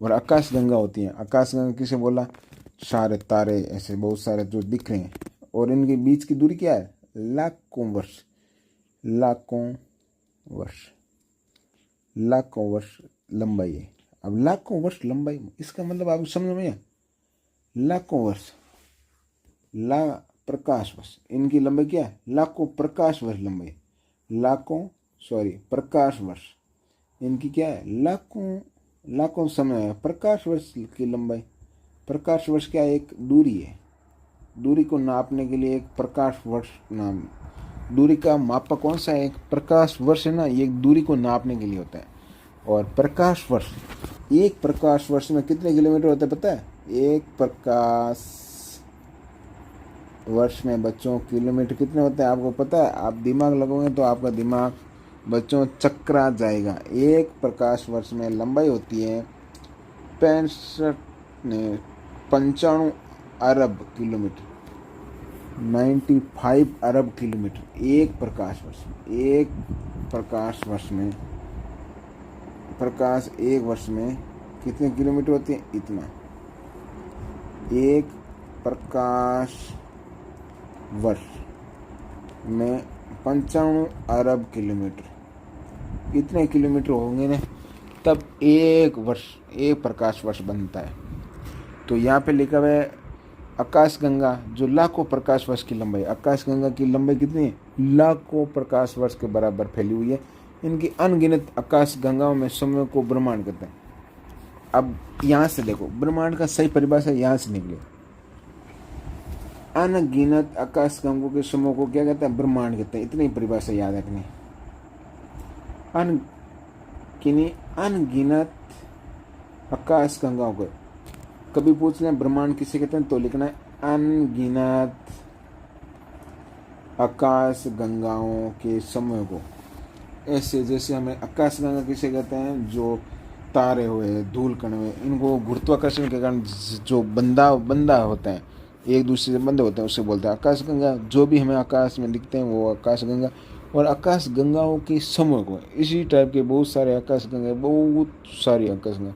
और आकाशगंगा होती हैं। आकाशगंगा किसे बोला? सारे तारे ऐसे बहुत सारे जो दिख रहे हैं, और इनके बीच की दूरी क्या है? लाखों वर्ष। लाखों वर्ष, लाखों वर्ष लंबाई है। अब लाखों वर्ष लंबाई, इसका मतलब आप समझ में? लाखों वर्ष, ला प्रकाश वर्ष, इनकी लंबाई क्या है? लाखों प्रकाश वर्ष लंबाई। लाखों प्रकाश वर्ष, इनकी क्या है? लाखों समय है। प्रकाश वर्ष की लंबाई, प्रकाश वर्ष क्या है? एक दूरी है। दूरी को नापने के लिए एक प्रकाश वर्ष नाम, दूरी का मापक कौन सा है? एक प्रकाश वर्ष है ना, ये दूरी को नापने के लिए होता है। और प्रकाश वर्ष, एक प्रकाश वर्ष में कितने किलोमीटर होता है पता है? एक प्रकाश वर्ष में बच्चों किलोमीटर कितने होते हैं आपको पता है? आप दिमाग लगाओगे तो आपका दिमाग बच्चों चकरा जाएगा। एक प्रकाश वर्ष में लंबाई होती है 95 अरब किलोमीटर, 95 अरब किलोमीटर एक प्रकाश वर्ष में। एक प्रकाश वर्ष में, प्रकाश एक वर्ष में कितने किलोमीटर होती है? इतना। एक प्रकाश वर्ष में 95 अरब किलोमीटर, इतने किलोमीटर होंगे ना, तब एक वर्ष, एक प्रकाश वर्ष बनता है। तो यहाँ पे लिखा हुआ है आकाशगंगा जो लाखों प्रकाश वर्ष की लंबाई, आकाशगंगा की लंबाई कितनी है? लाखों प्रकाश वर्ष के बराबर फैली हुई है। इनकी अनगिनत आकाशगंगाओं में समय को ब्रह्मांड कहते हैं। अब यहाँ से देखो, ब्रह्मांड का सही परिभाषा यहाँ से निकले। अनगिनत आकाशगंगों के समूह को क्या कहते हैं? ब्रह्मांड कहते हैं। इतनी परिभाषा याद रखनी। अनगिनत आकाशगंगाओं को कभी पूछ लें ब्रह्मांड किसे कहते हैं, तो लिखना है अनगिनत आकाशगंगाओं के समूह को। ऐसे जैसे हमें आकाशगंगा किसे कहते हैं? जो तारे हुए, धूल कण हुए, इनको गुरुत्वाकर्षण के कारण जो बंधा होता है, एक दूसरे से बंधे होते हैं, उससे बोलते हैं आकाशगंगा। जो भी हमें आकाश में दिखते हैं वो आकाशगंगा। और आकाशगंगाओं के समूह को, इसी टाइप के बहुत सारे आकाशगंगा, बहुत सारी आकाशगंगा,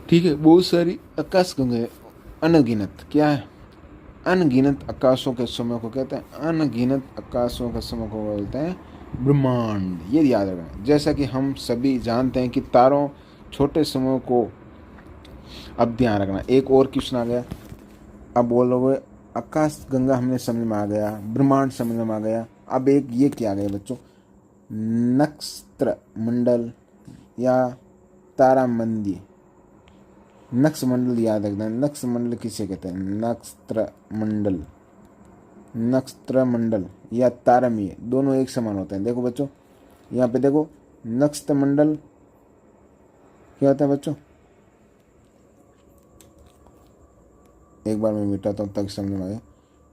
ठीक है, बहुत सारी आकाशगंगा, अनगिनत। क्या है? अनगिनत आकाशों के समूह को कहते हैं, अनगिनत आकाशों के समूह को बोलते हैं ब्रह्मांड। ये याद रखना। जैसा कि हम सभी जानते हैं कि तारों छोटे समूह को, अब ध्यान रखना, एक और क्वेश्चन आ गया। अब बोलोगे आकाशगंगा हमने समझ में आ गया, ब्रह्मांड समझ में आ गया, अब एक ये क्या आ गया बच्चों? नक्षत्र मंडल या तारामंडल। नक्षत्रमंडल याद रखना। नक्षत्रमंडल किसे कहते हैं? नक्षत्रमंडल, नक्षत्रमंडल या तारमीय दोनों एक समान होते हैं। देखो बच्चों, यहाँ पे देखो, नक्षत्रमंडल क्या होता है बच्चों? एक बार मैं मिटाता हूँ तक समझ में आए।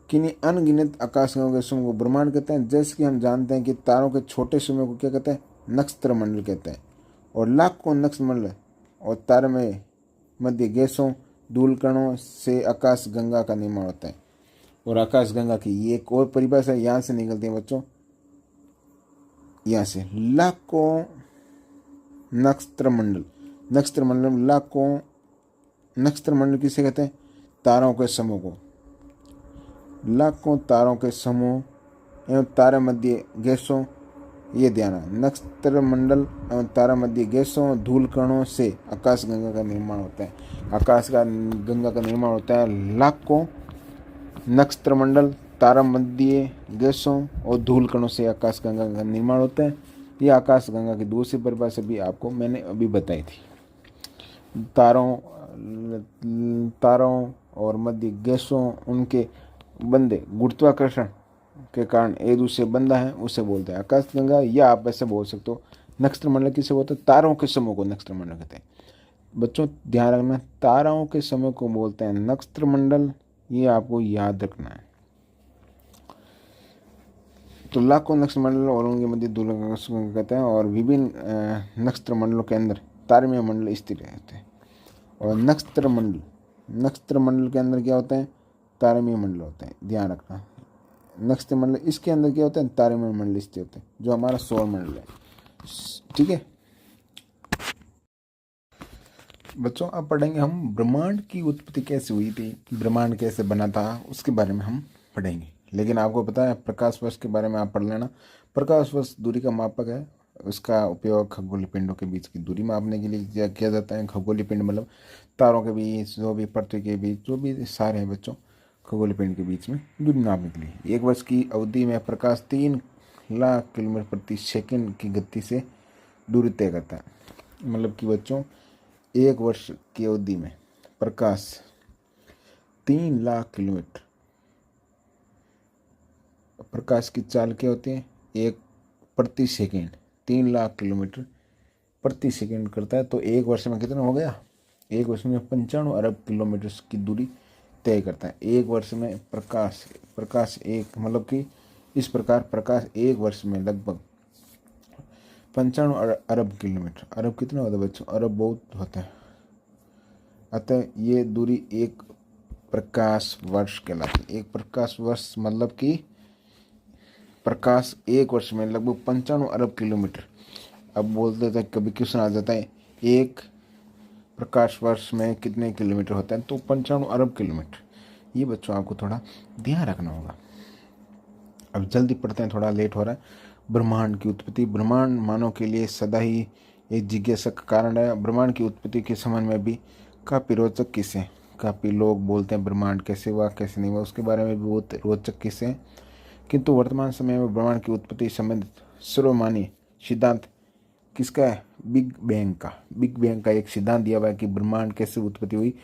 किन्हीं अनगिनत आकाशगंगाओं के समूह को ब्रह्मांड कहते हैं। जैसे कि हम जानते हैं कि तारों के छोटे समूह को क्या कहते हैं? नक्षत्रमंडल कहते हैं। और लाखों नक्षत्रमंडल और तारे में मध्य गैसों, धूल कणों से आकाशगंगा का निर्माण होता है। और आकाशगंगा की ये एक और परिभाषा यहाँ से निकलती है बच्चों, यहाँ से, लाखों नक्षत्रमंडल। नक्षत्रमंडल, लाखों नक्षत्रमंडल किसे कहते हैं? तारों के समूह को। लाखों तारों के समूह एवं तारा मध्य गैसों, ये ध्यान है, नक्षत्रमंडल एवं तारा मध्य गैसों, धूल कणों से आकाशगंगा का निर्माण होता है। आकाशगंगा का निर्माण होता है लाखों नक्षत्रमंडल, तारा मध्य गैसों और धूल कणों से आकाशगंगा का निर्माण होता है। ये आकाशगंगा की दूसरी परिभाषा भी आपको मैंने अभी बताई थी। तारों और मध्य गैसों, उनके बंधे गुरुत्वाकर्षण के कारण एक दूसरे बंधा है, उसे बोलते हैं आकाशगंगा। या आप ऐसे बोल सकते हो नक्षत्रमंडल किसे बोलते हैं? तारों के समूह को नक्षत्रमंडल कहते हैं। बच्चों ध्यान रखना, तारों के समूह को बोलते हैं नक्षत्रमंडल, ये आपको याद रखना है। तो लाखों नक्षत्रमंडल और उनके मध्य धूल कहते हैं। और विभिन्न नक्षत्रमंडलों के अंदर तारमीय मंडल स्थिर रहते हैं। और नक्षत्रमंडल के अंदर क्या होता है? तारमीय मंडल होते हैं। ध्यान रखना, नक्षत्रमंडल इसके अंदर क्या होता है? तारमीय मंडल स्थिर होते हैं, जो हमारा सौर मंडल है। ठीक है। बच्चों अब पढ़ेंगे हम ब्रह्मांड की उत्पत्ति कैसे हुई थी, ब्रह्मांड कैसे बना था, उसके बारे में हम पढ़ेंगे। लेकिन आपको पता है प्रकाश वर्ष के बारे में आप पढ़ लेना। प्रकाश वर्ष दूरी का मापक है। उसका उपयोग खगोलीय पिंडों के बीच की दूरी मापने के लिए किया जाता है। खगोलीय पिंड मतलब तारों के बीच, जो भी पृथ्वी के बीच जो भी सारे हैं बच्चों, खगोलीय पिंड के बीच में दूरी नापने के लिए। एक वर्ष की अवधि में प्रकाश 3 लाख किलोमीटर प्रति सेकंड की गति से दूरी तय करता है। मतलब कि बच्चों एक वर्ष की अवधि में प्रकाश 3 लाख किलोमीटर, प्रकाश की चाल क्या होती है, एक प्रति सेकंड 3 लाख किलोमीटर प्रति सेकंड करता है। तो एक वर्ष में कितना हो गया, एक वर्ष में 95 अरब किलोमीटर की दूरी तय करता है। एक वर्ष में प्रकाश एक मतलब कि इस प्रकार प्रकाश एक वर्ष में लगभग 95 अरब किलोमीटर। अरब कितना होता है बच्चों, अरब बहुत होता है। अतः ये दूरी एक प्रकाश वर्ष कहलाती है। एक प्रकाश वर्ष मतलब कि प्रकाश एक वर्ष में लगभग 95 अरब किलोमीटर। अब बोलते थे कभी क्वेश्चन आ जाता है एक प्रकाश वर्ष में कितने किलोमीटर होता है, तो 95 अरब किलोमीटर। ये बच्चों आपको थोड़ा ध्यान रखना होगा। अब जल्दी पढ़ते हैं, थोड़ा लेट हो रहा है। ब्रह्मांड की उत्पत्ति। ब्रह्मांड मानव के लिए सदा ही एक जिज्ञासा का कारण है। ब्रह्मांड की उत्पत्ति के संबंध में भी काफ़ी रोचक किस्से हैं। काफ़ी लोग बोलते हैं ब्रह्मांड कैसे हुआ कैसे नहीं हुआ, उसके बारे में भी बहुत रोचक किस्से हैं। किंतु वर्तमान समय में ब्रह्मांड की उत्पत्ति संबंधित सर्वमान्य सिद्धांत किसका है, बिग बैंग का। बिग बैंग का एक सिद्धांत दिया हुआ है कि ब्रह्मांड कैसे उत्पत्ति हुई।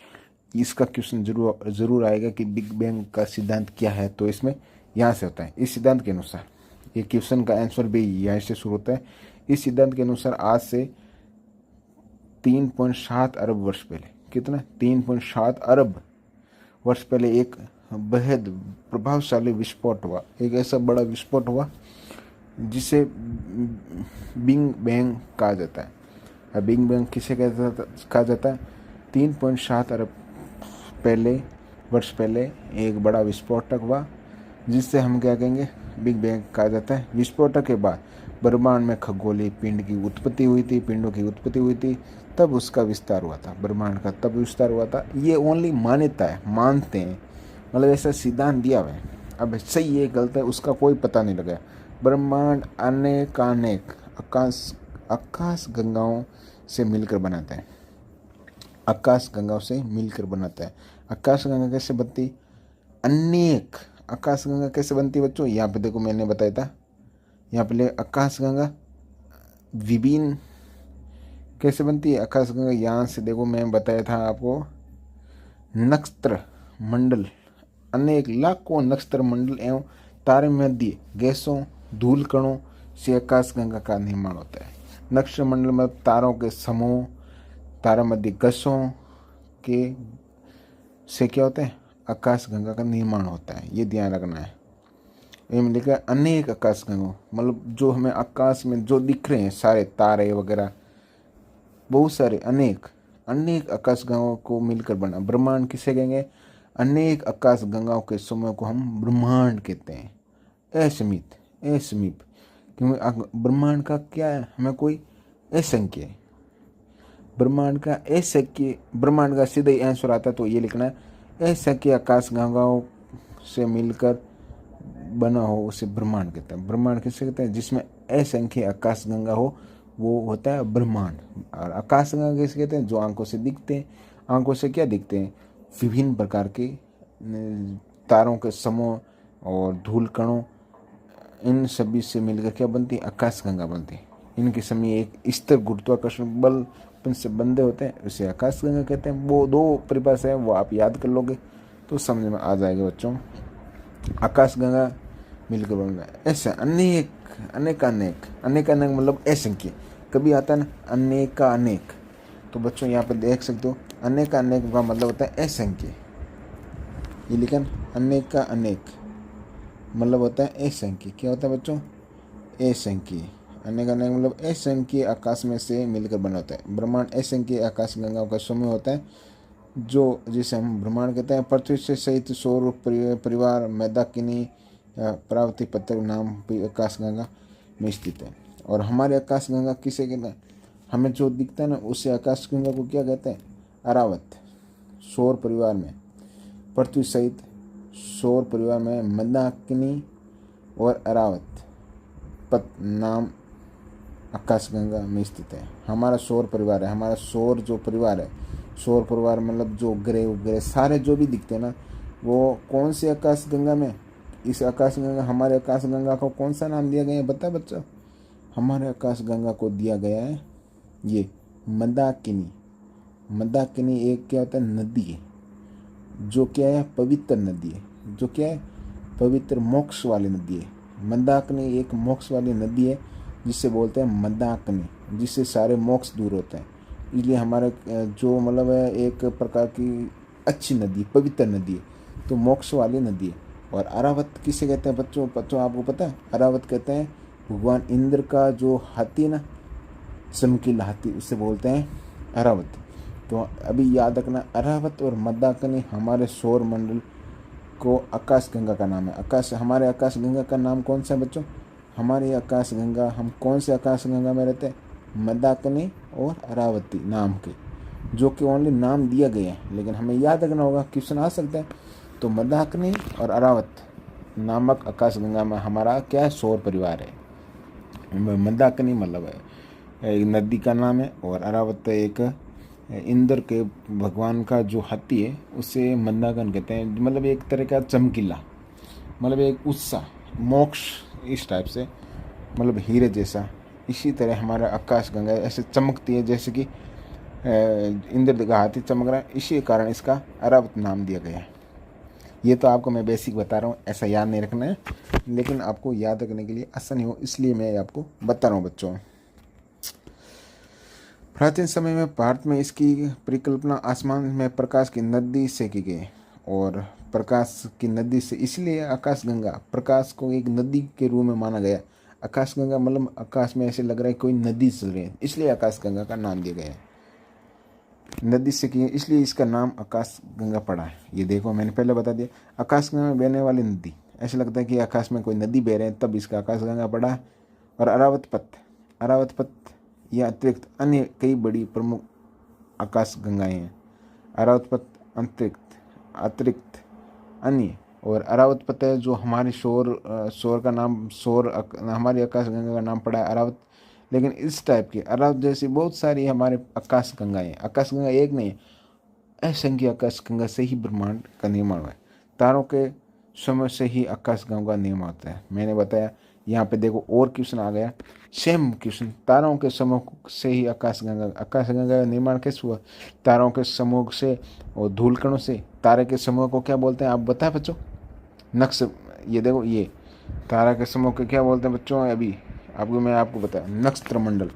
इसका क्वेश्चन जरूर आएगा कि बिग बैंग का सिद्धांत क्या है। तो इसमें यहाँ से होता है, इस सिद्धांत के अनुसार, ये क्वेश्चन का आंसर भी यहाँ से शुरू होता है। इस सिद्धांत के अनुसार आज से 3.7 अरब वर्ष पहले, कितना, 3.7 अरब वर्ष पहले एक बेहद प्रभावशाली विस्फोट हुआ। एक ऐसा बड़ा विस्फोट हुआ जिसे बिग बैंग कहा जाता है। बिग बैंग किसे कहा जाता है, 3.7 अरब वर्ष पहले एक बड़ा विस्फोटक हुआ जिससे हम क्या कहेंगे, बिग बैंग कहा जाता है। विस्फोटक के बाद ब्रह्मांड में खगोलीय पिंड की उत्पत्ति हुई थी, पिंडों की उत्पत्ति हुई थी, तब उसका विस्तार हुआ था। ब्रह्मांड का तब विस्तार हुआ था। ये ओनली मान्यता है, मानते हैं, मतलब ऐसा सिद्धांत दिया हुआ है। अब सही है गलत है उसका कोई पता नहीं लगा। ब्रह्मांड अनेकानेक आकाश गंगाओं से मिलकर बनाता है। आकाश गंगाओं से मिलकर बनाता है। आकाश गंगा कैसे बनती, अनेक आकाश गंगा कैसे बनती बच्चों, यहाँ पे देखो मैंने बताया था। यहाँ पे आकाश गंगा विभिन्न कैसे बनती है आकाश गंगा, यहाँ से देखो मैं बताया था आपको, नक्षत्र मंडल, अनेक लाखों नक्षत्र मंडल एवं तारे मध्य गैसों धूल कणों से आकाश गंगा का निर्माण होता है। नक्षत्र मंडल में तारों के समूह, तारा मध्य गैसों के से क्या होता है, आकाश गंगा का निर्माण होता है। ये ध्यान रखना है। एम लिखा है अनेक आकाश गंगा, मतलब जो हमें आकाश में जो दिख रहे हैं सारे तारे वगैरह, बहुत सारे अनेक आकाश गंगाओं को मिलकर बना ब्रह्मांड किसे कहेंगे, अनेक आकाश गंगाओं के समूह को हम ब्रह्मांड कहते हैं। असीमित क्योंकि ब्रह्मांड का क्या है, हमें कोई असंख्य, ब्रह्मांड का सीधा ही आंसर आता है। तो ये लिखना है असंख्य आकाश गंगाओं से मिलकर बना हो उसे ब्रह्मांड कहते हैं। ब्रह्मांड किसे कहते हैं, जिसमें असंख्य आकाश गंगा हो वो होता है ब्रह्मांड। और आकाश गंगा किसे कहते हैं, जो आंखों से दिखते हैं। आंखों से क्या दिखते हैं, विभिन्न प्रकार के तारों के समूह और धूल कणों, इन सभी से मिलकर क्या बनती है, आकाश गंगा बनती है। इनके समय एक स्थिर गुरुत्वाकर्षण बल से बंधे होते हैं, उसे आकाश गंगा कहते हैं। वो दो परिभाषा है, वो आप याद कर लोगे तो समझ में आ जाएगा बच्चों। आकाश गंगा मिलकर बन रहा है ऐसा अनेक मतलब असंख्य। कभी आता है ना अनेक, तो बच्चों यहाँ पे देख सकते हो अनेक का मतलब होता है असंख्य। ये लिखा अनेक मतलब होता है असंख्य। क्या होता है बच्चों, असंख्य। अनेक मतलब असंख्य आकाश में से मिलकर बना होता है। ब्रह्मांड असंख्य आकाश गंगाओं का समूह होता है, जो जिसे हम ब्रह्मांड कहते हैं। पृथ्वी से सहित सौर परिवार मैदाकिनी पार्वती पत्थर नाम आकाश गंगा में स्थित है। और हमारे आकाश गंगा किसे कहते हैं, हमें जो दिखता है ना उसे आकाश गंगा को क्या कहते हैं, अरावत सौर परिवार में, पृथ्वी सहित सौर परिवार में मंदाकिनी और अरावत पत नाम आकाशगंगा में स्थित है। हमारा सौर परिवार है, हमारा सौर जो परिवार है, सौर परिवार मतलब जो ग्रह उपग्रह सारे जो भी दिखते हैं ना, वो कौन सी आकाशगंगा में, इस आकाशगंगा, हमारे आकाशगंगा को कौन सा नाम दिया गया है बता बच्चों? हमारे आकाशगंगा को दिया गया है ये मंदाकिनी। मंदाकिनी एक क्या होता है, नदी है, जो क्या है, पवित्र नदी है, जो क्या है, पवित्र मोक्ष वाली नदी है। मंदाकिनी एक मोक्ष वाली नदी है, जिससे बोलते हैं मंदाकिनी, जिससे सारे मोक्ष दूर होते हैं। इसलिए हमारे जो मतलब है एक प्रकार की अच्छी नदी, पवित्र नदी है, तो मोक्ष वाली नदी है। और अरावत किसे कहते हैं बच्चों? आपको पता है? अरावत कहते हैं भगवान इंद्र का जो हाथी ना, चमकीला हाथी, उससे बोलते हैं अरावत। तो अभी याद रखना, अरावत और मंदाकिनी हमारे सौर मंडल को आकाशगंगा का नाम है। हमारे आकाशगंगा का नाम कौन सा है बच्चों? हमारी आकाशगंगा, हम कौन से आकाशगंगा में रहते हैं? मंदाकिनी और अरावती नाम के, जो कि ओनली नाम दिया गया है, लेकिन हमें याद रखना होगा, क्वेश्चन आ सकता है। तो मंदाकिनी और अरावत नामक आकाशगंगा में हमारा क्या है, सौर परिवार है। मंदाकिनी मतलब है एक नदी का नाम है, और अरावत एक इंद्र के भगवान का जो हाथी है, उसे मंदाकिनी कहते हैं। मतलब एक तरह का चमकीला, मतलब एक उत्साह, मोक्ष, इस टाइप से, मतलब हीरे जैसा। इसी तरह हमारा आकाशगंगा ऐसे चमकती है, जैसे कि इंद्र का हाथी चमक रहा है, इसी कारण इसका अरावत नाम दिया गया है। ये तो आपको मैं बेसिक बता रहा हूँ, ऐसा याद नहीं रखना है, लेकिन आपको याद रखने के लिए आसानी हो इसलिए मैं आपको बता रहा हूँ बच्चों। प्राचीन समय में भारत में इसकी परिकल्पना आसमान में प्रकाश की नदी से की गई, और प्रकाश की नदी से इसलिए आकाशगंगा प्रकाश को एक नदी के रूप में माना गया। आकाशगंगा मतलब आकाश में ऐसे लग रहा है कोई नदी चल रही है, इसलिए आकाशगंगा का नाम दिया गया है। नदी से की, इसलिए इसका नाम आकाशगंगा पड़ा है। ये देखो मैंने पहले बता दिया, आकाशगंगा में बहने वाली नदी, ऐसा लगता है कि आकाश में कोई नदी बह रहे हैं, तब इसका आकाशगंगा पड़ा है। और अरावत पथ या अतिरिक्त अन्य कई बड़ी प्रमुख आकाशगंगाएं हैं। अरावत पथ अतिरिक्त अन्य, और अरावत पथ है जो हमारी सौर का नाम, हमारी आकाशगंगा का नाम पड़ा है अरावत। लेकिन इस टाइप की अरावत जैसी बहुत सारी हमारे आकाशगंगाएं, आकाशगंगा एक नहीं है, असंख्य आकाशगंगा से ही ब्रह्मांड का निर्माण हुआ है। तारों के समूह से ही आकाशगंगा का निर्माण होता है। मैंने बताया, यहाँ पे देखो और क्वेश्चन आ गया, सेम क्वेश्चन। तारों के समूह से ही आकाशगंगा का निर्माण कैसे हुआ? तारों के समूह से और धूलकणों से। तारे के समूह को क्या बोलते हैं आप बताए बच्चों? ये देखो, ये तारा के समूह को क्या बोलते हैं बच्चों? अभी मैं आपको बताया, नक्षत्र मंडल।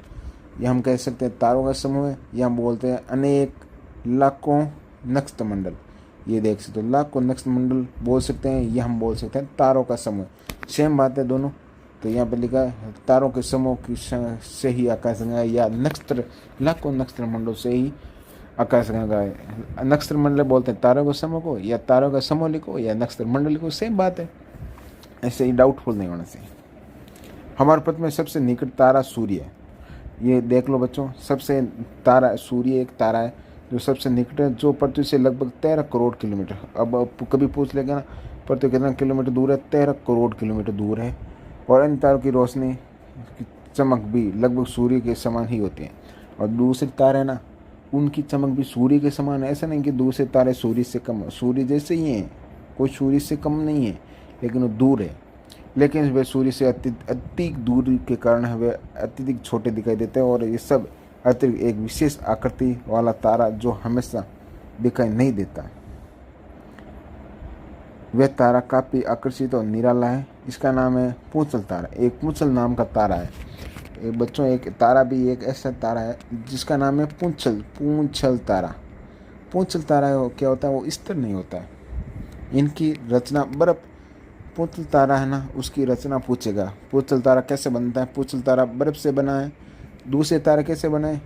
ये हम कह सकते हैं तारों का समूह है, या हम बोलते हैं अनेक लाखों नक्षत्र मंडल। ये देख सकते हो, लाखों नक्षत्र मंडल बोल सकते हैं, या हम बोल सकते हैं तारों का समूह। सेम बात है दोनों। तो यहाँ पे लिखा है तारों के समूह की से ही आकाशगंगा, या लाखों नक्षत्र मंडल से ही आकाशगंगा है। नक्षत्र मंडल बोलते हैं तारों के समूह को, या तारों का समूह लिखो, या नक्षत्र मंडल लिखो, सेम बात है। ऐसे ही डाउटफुल नहीं होना चाहिए। हमारे पृथ्वी में सबसे निकट तारा सूर्य है। ये देख लो बच्चों, सबसे तारा सूर्य एक तारा है जो सबसे निकट है, जो पृथ्वी से लगभग 13 करोड़ किलोमीटर। अब कभी पूछ लेगा ना पृथ्वी कितना किलोमीटर दूर है? 13 करोड़ किलोमीटर दूर है। और इन तारों की रोशनी की चमक भी लगभग सूर्य के समान ही होती है। और दूसरे तारे हैं ना, उनकी चमक भी सूर्य के समान है। ऐसा नहीं कि दूसरे तारे सूर्य से कम, सूर्य जैसे ही हैं, कोई सूर्य से कम नहीं है, लेकिन वो दूर है। लेकिन वे सूर्य से अत्यधिक दूरी के कारण वे अत्यधिक छोटे दिखाई देते हैं। और ये सब अतिरिक्त एक विशेष आकृति वाला तारा जो हमेशा दिखाई नहीं देता, वह तारा काफ़ी आकर्षित और निराला है। इसका नाम है पूंछल तारा। एक पूंछल नाम का तारा है बच्चों। एक तारा भी एक ऐसा तारा है जिसका नाम है पूंछल तारा। पूंछल तारा क्या होता है? वो स्थिर नहीं होता है। इनकी रचना बर्फ, पूंछल तारा है ना, उसकी रचना पूछेगा। पूंछल तारा कैसे बनता है? पूंछल तारा बर्फ से बना है। दूसरे तारा कैसे बने?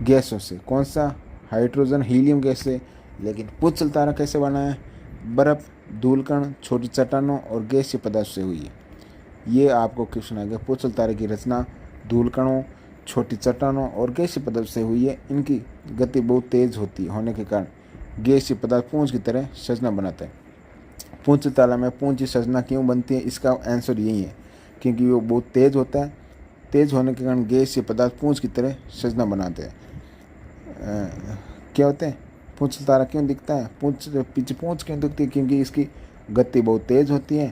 गैसों से। कौन सा? हाइड्रोजन, हीलियम गैस से। लेकिन पूंछल तारा कैसे बना है? बर्फ, धूलकण, छोटी चट्टानों और गैसीय पदार्थ से हुई है। ये आपको क्वेश्चन आ गया। पूंछल तारे की रचना धूलकणों, छोटी चट्टानों और गैसीय पदार्थ से हुई है। इनकी गति बहुत तेज होने के कारण गैसीय पदार्थ पूंछ की तरह संरचना बनाता है। पूंछ तारा में पूंछ की संरचना क्यों बनती है, इसका आंसर यही है क्योंकि वो बहुत तेज होता है। तेज होने के कारण गैसीय पदार्थ पूंछ की तरह संरचना बनाते हैं। क्या होते हैं, पूंछ तारा क्यों दिखता है, पीछे पूंछ क्यों दिखती है, क्योंकि इसकी गति बहुत तेज होती है,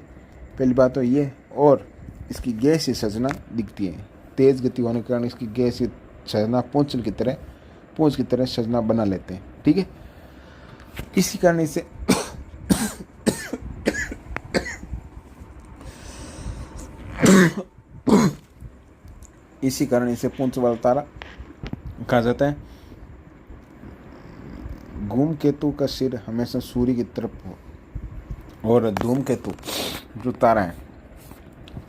पहली बात तो ये, और इसकी गैसीय संरचना दिखती है। तेज गति होने के कारण इसकी गैसीय संरचना पूंछ की तरह संरचना बना लेते हैं। ठीक है, इसी कारण इसे पूंछ वाला तारा कहा जाता है। धूमकेतु का सिर हमेशा सूर्य की तरफ हो, और धूमकेतु जो तारा है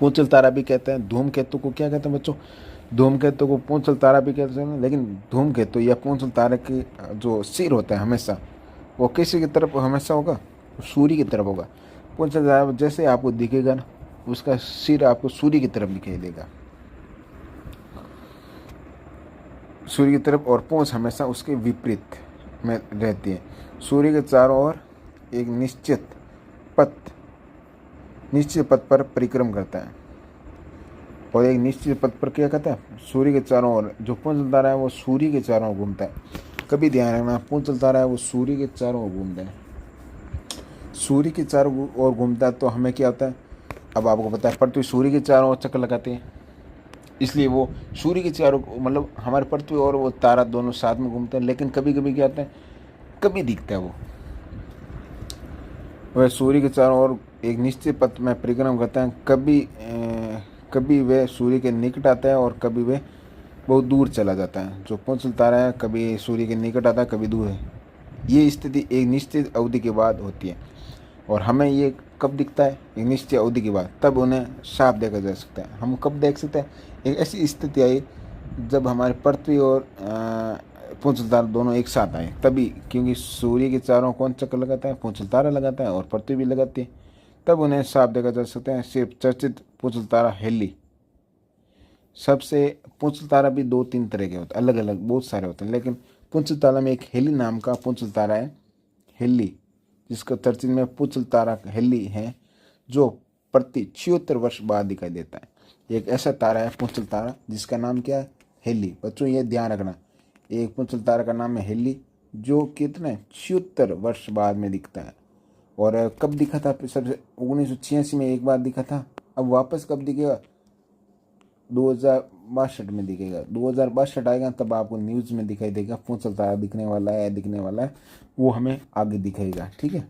पूंछल तारा भी कहते हैं। धूमकेतु को क्या कहते हैं बच्चों, धूमकेतु को पूंछल तारा भी कहते हैं। लेकिन धूमकेतु या पूंछल तारे की जो सिर होता है हमेशा वो किसी की तरफ हमेशा होगा, सूर्य की तरफ होगा। पूंछल तारा जैसे आपको दिखेगा ना, उसका सिर आपको सूर्य की तरफ दिखाई देगा, सूर्य की तरफ, और पूंछ हमेशा उसके विपरीत में रहती है। सूर्य के चारों ओर एक निश्चित पथ पर परिक्रम करता है, और एक निश्चित पथ पर क्या करता है, सूर्य के चारों ओर। जो पूंछल तारा है वो सूर्य के चारों ओर घूमता है। कभी ध्यान रखना, पूंछल तारा है वो सूर्य के चारों ओर घूमता है। सूर्य के चारों ओर घूमता है तो हमें क्या होता है, अब आपको पता है पृथ्वी सूर्य के चारों ओर चक्कर लगाती है, इसलिए वो सूर्य के चारों, मतलब हमारे पृथ्वी और वो तारा दोनों साथ में घूमते हैं। लेकिन कभी कभी क्या होता है, कभी दिखता है वो, वह सूर्य के चारों ओर एक निश्चित पथ में परिक्रम करता है। कभी वह सूर्य के निकट आता है और कभी वह बहुत दूर चला जाता है। जो पूंछल तारा है कभी सूर्य के निकट आता है, कभी दूर है। ये स्थिति एक निश्चित अवधि के बाद होती है, और हमें ये कब दिखता है, एक निश्चित अवधि के बाद, तब उन्हें साफ देखा जा सकता है। हम कब देख सकते हैं, एक ऐसी स्थिति आई जब हमारे पृथ्वी और पूंछल तारा दोनों एक साथ आए, तभी, क्योंकि सूर्य के चारों कौन चक्कर लगाता है, पूंछल तारा लगाता है और पृथ्वी भी लगाती है, तब उन्हें साफ देखा जा सकता है। सिर्फ चर्चित पूंछल तारा हेली सबसे, पूंछल तारा भी 2-3 तरह के होते हैं, अलग अलग बहुत सारे होते हैं, लेकिन पूंछल तारा में एक हेली नाम का पूंछल तारा है, हेली, जिसका चर्चित में पूंछल तारा हेली है, जो प्रति 76 वर्ष बाद दिखाई देता है। एक ऐसा तारा है पूंछल तारा जिसका नाम क्या है, हेली। बच्चों ये ध्यान रखना, एक पूंछल तारा का नाम है हेली, जो कितने 76 वर्ष बाद में दिखता है। और कब दिखा था, सबसे 1986 में एक बार दिखा था। अब वापस कब दिखेगा, 2062 में दिखेगा। 2062 आएगा तब आपको न्यूज़ में दिखाई देगा पूंछल तारा दिखने वाला है, वो हमें आगे दिखाएगा। ठीक है,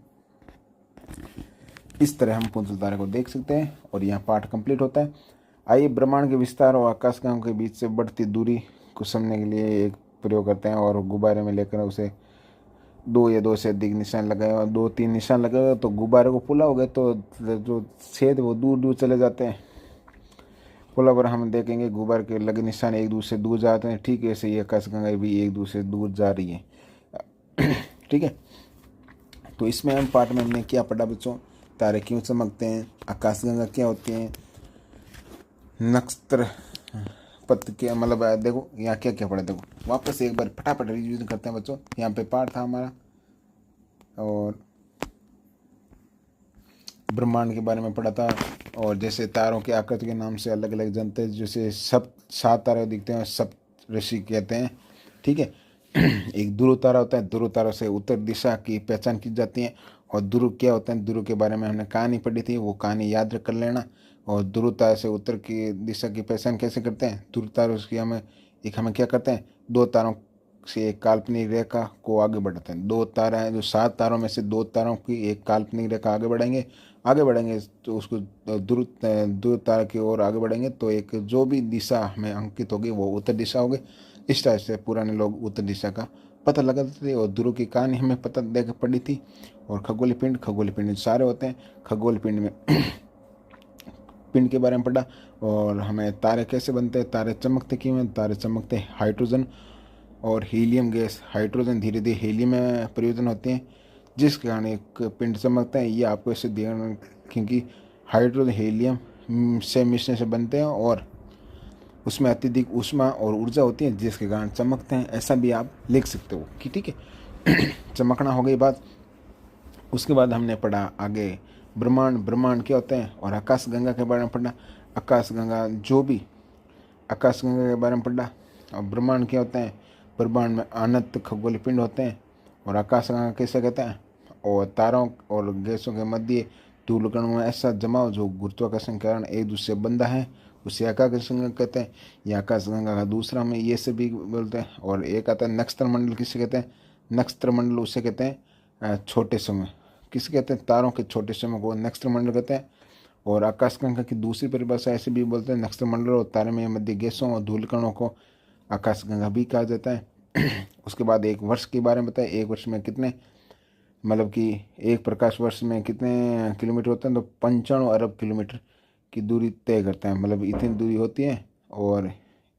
इस तरह हम पूंछल तारे को देख सकते हैं, और यहाँ पाठ कंप्लीट होता है। आइए ब्रह्मांड के विस्तार और आकाशगंगा के बीच से बढ़ती दूरी को समझने के लिए एक प्रयोग करते हैं, और गुब्बारे में लेकर उसे 2 या 2 से अधिक निशान लगाए, और 2-3 निशान लगाए तो गुब्बारे को फुलाओगे तो जो छेद वो दूर दूर चले जाते हैं। फुला पर हम देखेंगे गुब्बारे के लगे निशान एक दूसरे से दूर जाते हैं। ठीक है, ऐसे ही आकाशगंगा भी एक दूसरे से दूर जा रही है। ठीक है, तो इसमें हम पाठ में हमने क्या पढ़ा बच्चों, तारे क्यों चमकते हैं, आकाशगंगा क्या होती है, नक्षत्र पथ क्या, मतलब देखो यहाँ क्या क्या पढ़ा। देखो वापस एक बार फटाफट रिवीजन करते हैं बच्चों। यहाँ पे पाठ था हमारा, और ब्रह्मांड के बारे में पढ़ा था, और जैसे तारों के आकृति के नाम से अलग अलग जानते हैं। जैसे 7 तारे दिखते हैं, सप्त ऋषि कहते हैं। ठीक है, एक ध्रुव तारा होता है, ध्रुव तारा से उत्तर दिशा की पहचान की जाती है। और ध्रुव क्या होता है, ध्रुव के बारे में हमने कहानी पढ़ी थी, वो कहानी याद कर लेना। और ध्रुव तारा से उत्तर की दिशा की पहचान कैसे करते हैं, ध्रुव तारा उसकी हमें क्या करते हैं, 2 तारों से एक काल्पनिक रेखा को आगे बढ़ाते हैं। 2 तारा हैं, जो 7 तारों में से 2 तारों की एक काल्पनिक रेखा आगे बढ़ेंगे तो उसको ध्रुव तारा की ओर आगे बढ़ेंगे, तो एक जो भी दिशा हमें अंकित होगी वो उत्तर दिशा होगी। इस तरह से पुराने लोग उत्तर दिशा का पता लगाते थे। और ध्रुव की कहानी हमें पता देकर पड़ी थी। और खगोलीय पिंड सारे होते हैं। खगोलीय पिंड में पिंड के बारे में पढ़ा, और हमें तारे कैसे बनते हैं, तारे चमकते क्यों हैं, तारे चमकते हैं हाइड्रोजन और हीलियम गैस, हाइड्रोजन धीरे धीरे हीलियम में परिवर्तन होते हैं, जिस कारण एक पिंड चमकता है। ये आपको ऐसे क्योंकि हाइड्रोजन हीलियम से मिश्रण से बनते हैं, और उसमें अत्यधिक ऊष्मा और ऊर्जा होती है जिसके कारण चमकते हैं, ऐसा भी आप लिख सकते हो कि ठीक है। चमकना हो गई बात। उसके बाद हमने पढ़ा आगे ब्रह्मांड, ब्रह्मांड क्या होते हैं, और आकाशगंगा के बारे में पढ़ा। आकाशगंगा जो भी आकाशगंगा के बारे में पढ़ा। और ब्रह्मांड क्या होते हैं, ब्रह्मांड में अनंत खगोलीय पिंड होते हैं। और आकाशगंगा कैसे कहते हैं, और तारों और गैसों के मध्य धूलकणों में ऐसा जमाव जो गुरुत्वाकर्षण के कारण एक दूसरे से बंधा है, उसे आकाशगंगा कहते हैं। ये आकाशगंगा का दूसरा में ये से भी बोलते हैं। और एक आता है नक्षत्र मंडल, किसे कहते हैं, नक्षत्र मंडल उसे कहते हैं छोटे समय, किसे कहते हैं, तारों के छोटे समय को नक्षत्र मंडल कहते हैं। और आकाशगंगा की दूसरी परिभाषा ऐसे भी बोलते हैं, नक्षत्र मंडल और तारे में मध्य गैसों और धूलकणों को आकाशगंगा भी कहा जाता है। उसके बाद एक वर्ष के बारे में बताया, एक वर्ष में कितने, मतलब कि एक प्रकाश वर्ष में कितने किलोमीटर होते हैं, तो 95 अरब किलोमीटर की दूरी तय करता है, मतलब इतनी दूरी होती है। और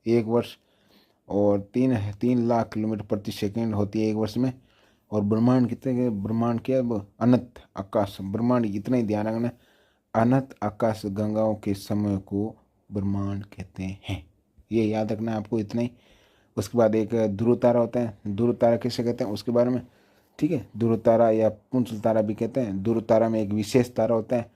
एक वर्ष और 3 लाख किलोमीटर प्रति सेकंड होती है एक वर्ष में। और ब्रह्मांड कितने के, ब्रह्मांड क्या अनंत आकाश ब्रह्मांड, इतना ही ध्यान रखना, अनंत आकाश गंगाओं के समय को ब्रह्मांड कहते हैं, ये याद रखना है आपको, इतना ही। उसके बाद एक ध्रुव तारा होता है, ध्रुव तारा किसे कहते हैं उसके बारे में, ठीक है। ध्रुव तारा या पुंसल तारा भी कहते हैं। ध्रुव तारा में एक विशेष तारा होता है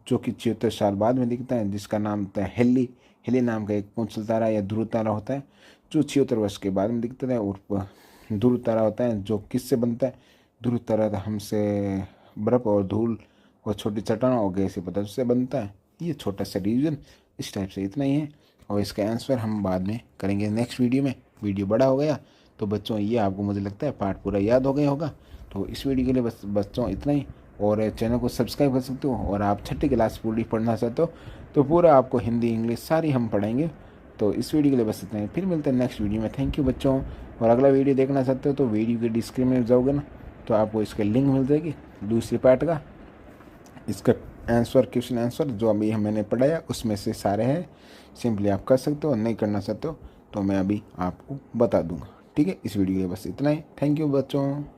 जो कि 76 साल बाद में दिखता है, जिसका नाम होता है हेली। हेली नाम का एक पुंसल तारा या ध्रुव तारा होता है जो 76 वर्ष के बाद में दिखता है। और ध्रुव तारा होता है जो किससे बनता है, ध्रुव तारा हमसे बर्फ और धूल और छोटी चट्टानों और गैसीय पदार्थों से बनता है। ये छोटा सा रिवीजन इस टाइप से इतना ही है, और इसका आंसर हम बाद में करेंगे नेक्स्ट वीडियो में। वीडियो बड़ा हो गया तो बच्चों ये आपको मुझे लगता है पार्ट पूरा याद हो गया होगा। तो इस वीडियो के लिए बस बच्चों इतना ही, और चैनल को सब्सक्राइब कर सकते हो। और आप 6ठी क्लास पूरी पढ़ना चाहते हो तो पूरा आपको हिंदी इंग्लिश सारी हम पढ़ाएंगे। तो इस वीडियो के लिए बस इतना ही, फिर मिलते हैं नेक्स्ट वीडियो में। थैंक यू बच्चों। और अगला वीडियो देखना चाहते हो तो वीडियो के डिस्क्रिप्शन में जाओगे ना, तो आपको इसका लिंक मिल जाएगी दूसरी पार्ट का, इसका आंसर क्वेश्चन आंसर जो अभी मैंने पढ़ाया उसमें से सारे हैं, सिंपली आप कर सकते हो। नहीं करना चाहते हो तो मैं अभी आपको बता दूंगा, ठीक है। इस वीडियो के लिए बस इतना ही। थैंक यू बच्चों।